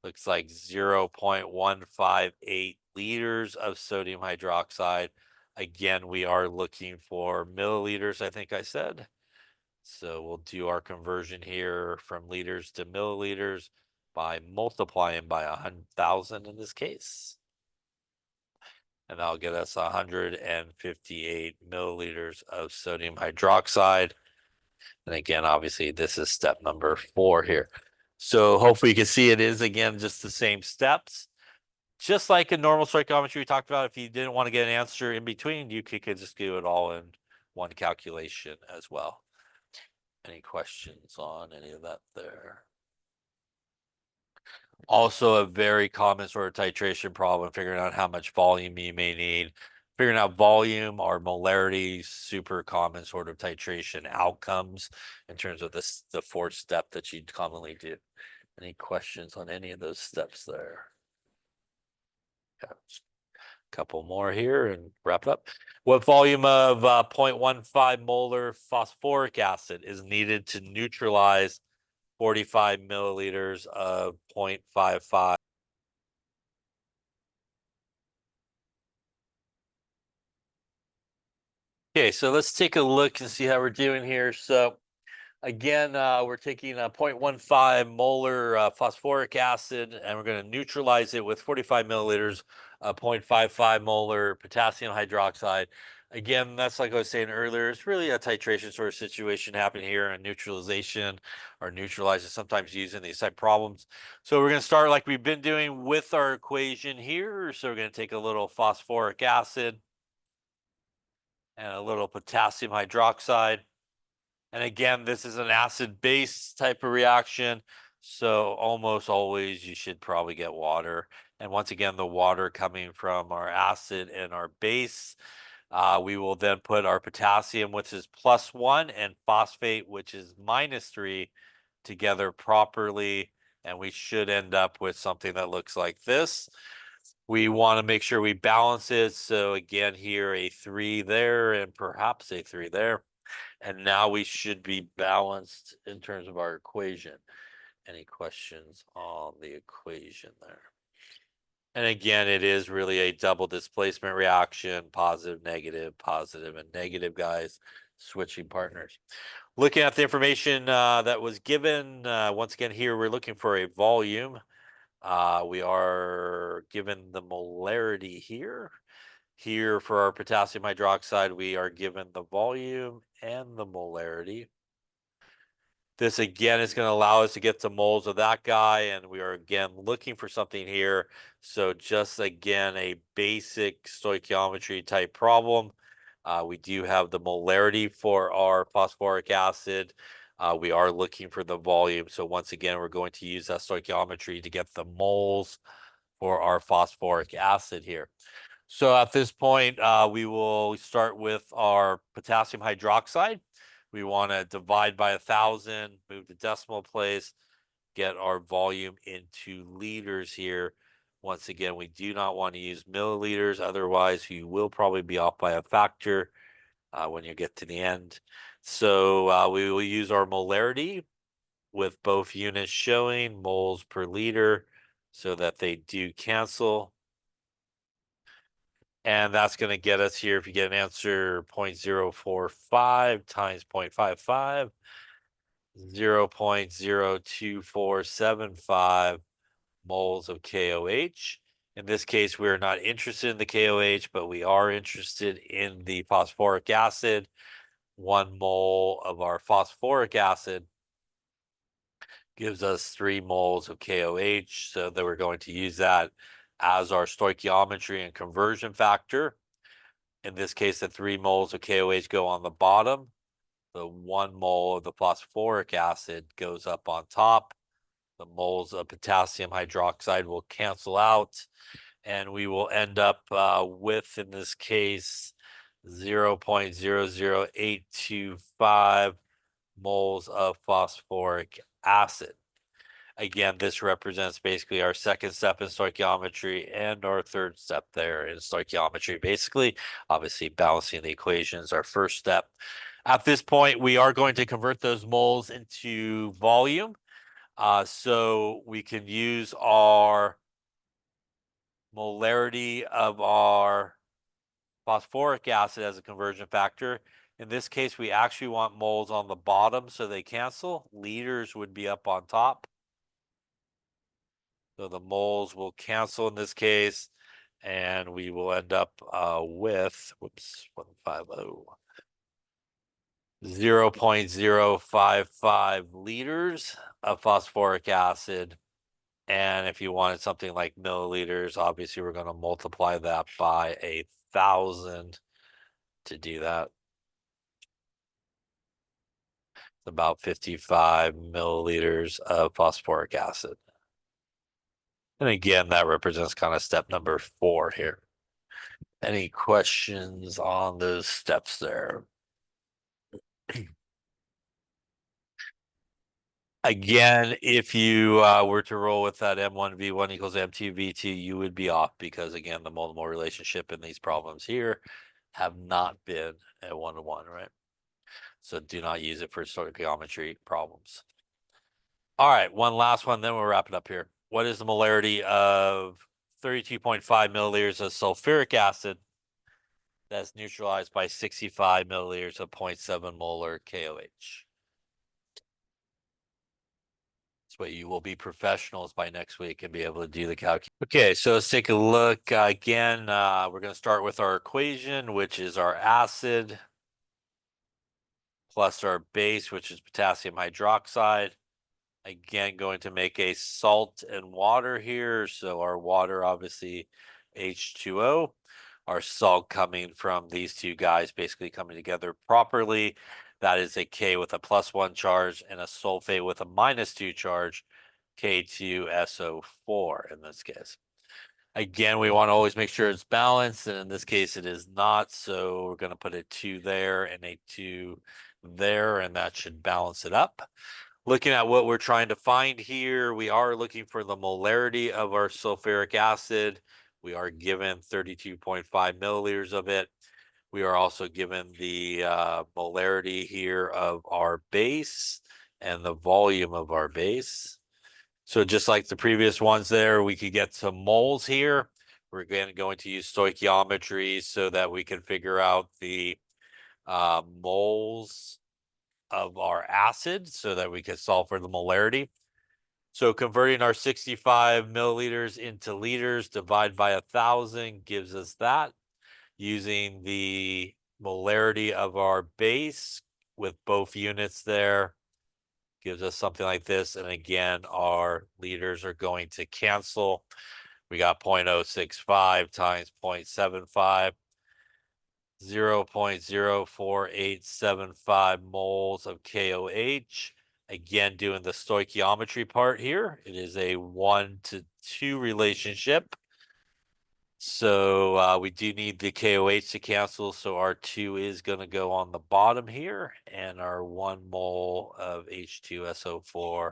Looks like 0.158 liters of sodium hydroxide. Again, we are looking for milliliters, I think I said. So we'll do our conversion here from liters to milliliters by multiplying by 100,000 in this case. And that'll get us 158 milliliters of sodium hydroxide. And again, obviously, this is step number 4 here. So hopefully you can see it is, again, just the same steps. Just like in normal stoichiometry we talked about, if you didn't want to get an answer in between, you could just do it all in one calculation as well. Any questions on any of that there? Also a very common sort of titration problem, figuring out how much volume you may need. Figuring out volume or molarity, super common sort of titration outcomes in terms of this, the 4th step that you commonly do. Any questions on any of those steps there? Okay. Couple more here and wrap it up. What volume of 0.15 molar phosphoric acid is needed to neutralize 45 milliliters of 0.55? Okay, so let's take a look and see how we're doing here. So again, we're taking a 0.15 molar phosphoric acid, and we're going to neutralize it with 45 milliliters of 0.55 molar potassium hydroxide. Again, that's like I was saying earlier, it's really a titration sort of situation happening here, and neutralization or neutralizer sometimes used in these type problems. So we're going to start like we've been doing with our equation here. So we're going to take a little phosphoric acid and a little potassium hydroxide. And again, this is an acid-base type of reaction. So almost always you should probably get water. And once again, the water coming from our acid and our base. We will then put our potassium, which is +1, and phosphate, which is -3, together properly. And we should end up with something that looks like this. We want to make sure we balance it. So again, here a 3 there and perhaps a 3 there. And now we should be balanced in terms of our equation. Any questions on the equation there? And again, it is really a double displacement reaction, positive, and negative, guys, switching partners. Looking at the information that was given, once again, here we're looking for a volume. We are given the molarity here. Here for our potassium hydroxide, we are given the volume and the molarity. This again is going to allow us to get some moles of that guy, and we are again looking for something here. So just again, a basic stoichiometry type problem. We do have the molarity for our phosphoric acid. We are looking for the volume. So once again, we're going to use that stoichiometry to get the moles for our phosphoric acid here. So at this point, we will start with our potassium hydroxide. We want to divide by 1,000, move the decimal place, get our volume into liters here. Once again, we do not want to use milliliters, otherwise you will probably be off by a factor when you get to the end. So we will use our molarity with both units showing moles per liter so that they do cancel. And that's going to get us here, if you get an answer, 0.045 times 0.55, 0.02475 moles of KOH. In this case, we're not interested in the KOH, but we are interested in the phosphoric acid. 1 mole of our phosphoric acid gives us 3 moles of KOH, so that we're going to use that as our stoichiometry and conversion factor. In this case, the 3 moles of KOH go on the bottom. The 1 mole of the phosphoric acid goes up on top. The moles of potassium hydroxide will cancel out, and we will end up with, in this case, 0.00825 moles of phosphoric acid. Again, this represents basically our second step in stoichiometry and our third step there in stoichiometry. Basically, obviously, balancing the equations, our first step. At this point, we are going to convert those moles into volume. So we can use our molarity of our phosphoric acid as a conversion factor. In this case, we actually want moles on the bottom so they cancel. Liters would be up on top. So the moles will cancel in this case, and we will end up with, 150, 0.055 liters of phosphoric acid. And if you wanted something like milliliters, obviously we're going to multiply that by 1,000 to do that. It's about 55 milliliters of phosphoric acid. And again, that represents kind of step number 4 here. Any questions on those steps there? Again, if you were to roll with that M1V1 equals M2V2, you would be off because, again, the mole-to-mole relationship in these problems here have not been a 1-to-1, right? So do not use it for stoichiometry problems. All right, one last one, then we'll wrap it up here. What is the molarity of 32.5 milliliters of sulfuric acid that's neutralized by 65 milliliters of 0.7 molar KOH? This way you will be professionals by next week and be able to do the calculation. Okay, so let's take a look. Again, we're going to start with our equation, which is our acid plus our base, which is potassium hydroxide. Again, going to make a salt and water here. So our water, obviously, H2O. Our salt coming from these two guys basically coming together properly. That is a K with a +1 charge and a sulfate with a -2 charge, K2SO4 in this case. Again, we want to always make sure it's balanced, and in this case it is not, so we're going to put a 2 there and a 2 there, and that should balance it up. Looking at what we're trying to find here, we are looking for the molarity of our sulfuric acid. We are given 32.5 milliliters of it. We are also given the molarity here of our base and the volume of our base. So just like the previous ones there, we could get some moles here. We're again going to use stoichiometry so that we can figure out the moles of our acid so that we can solve for the molarity. So converting our 65 milliliters into liters, divide by 1,000 gives us that. Using the molarity of our base with both units there gives us something like this. And again, our liters are going to cancel. We got 0.065 times 0.75. 0.04875 moles of KOH. Again, doing the stoichiometry part here. It is a 1-to-2 relationship. So we do need the KOH to cancel. So our 2 is going to go on the bottom here, and our 1 mole of H2SO4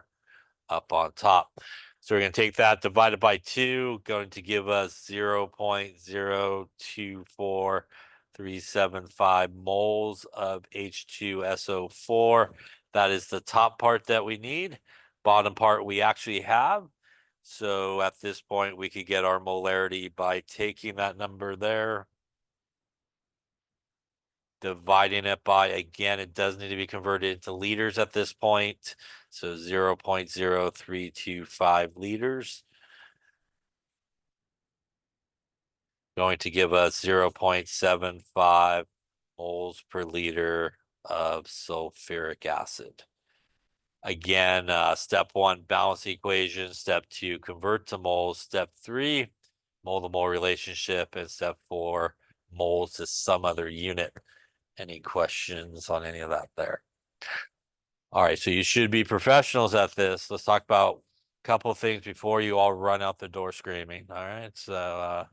up on top. So we're going to take that divided by 2, going to give us 0.024375 moles of H2SO4. That is the top part that we need. Bottom part we actually have. So at this point, we could get our molarity by taking that number there, dividing it by, again, it does need to be converted into liters at this point. So 0.0325 liters. Going to give us 0.75 moles per liter of sulfuric acid. Again, step 1, balance the equation. Step 2, convert to moles. Step 3, mole to mole relationship. And step 4, moles to some other unit. Any questions on any of that there? All right, so you should be professionals at this. Let's talk about a couple of things before you all run out the door screaming. All right, so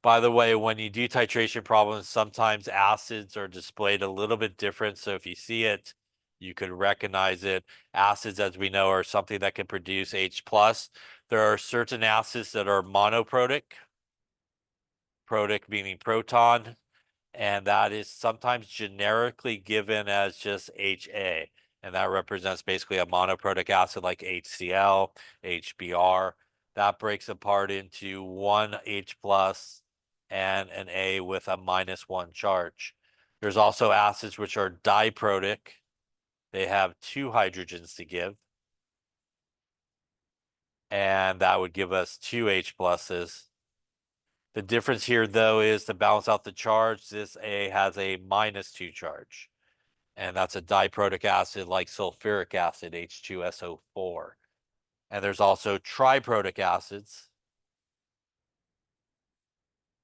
by the way, when you do titration problems, sometimes acids are displayed a little bit different. So if you see it, you could recognize it. Acids, as we know, are something that can produce H plus. There are certain acids that are monoprotic, protic meaning proton, and that is sometimes generically given as just HA. And that represents basically a monoprotic acid like HCl, HBr. That breaks apart into one H plus and an A with a -1 charge. There's also acids which are diprotic. They have 2 hydrogens to give. And that would give us 2 H pluses. The difference here, though, is to balance out the charge, this A has a -2 charge. And that's a diprotic acid like sulfuric acid, H2SO4. And there's also triprotic acids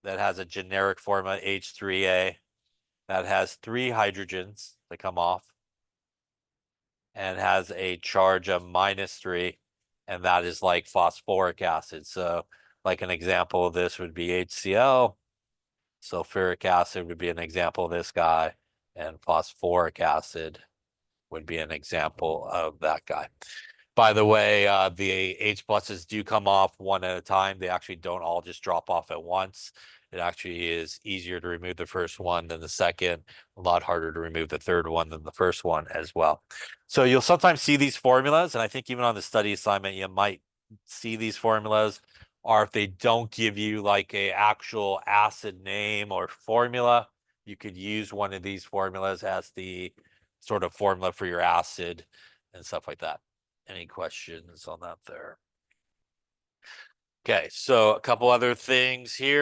that has a generic formula, H3A, that has 3 hydrogens that come off and has a charge of -3, and that is like phosphoric acid. So like an example of this would be HCl, sulfuric acid would be an example of this guy, and phosphoric acid would be an example of that guy. By the way, the H pluses do come off one at a time. They actually don't all just drop off at once. It actually is easier to remove the first one than the second, a lot harder to remove the third one than the first one as well. So you'll sometimes see these formulas, and I think even on the study assignment, you might see these formulas, or if they don't give you like a actual acid name or formula, you could use one of these formulas as the sort of formula for your acid and stuff like that. Any questions on that there? Okay, so a couple other things here.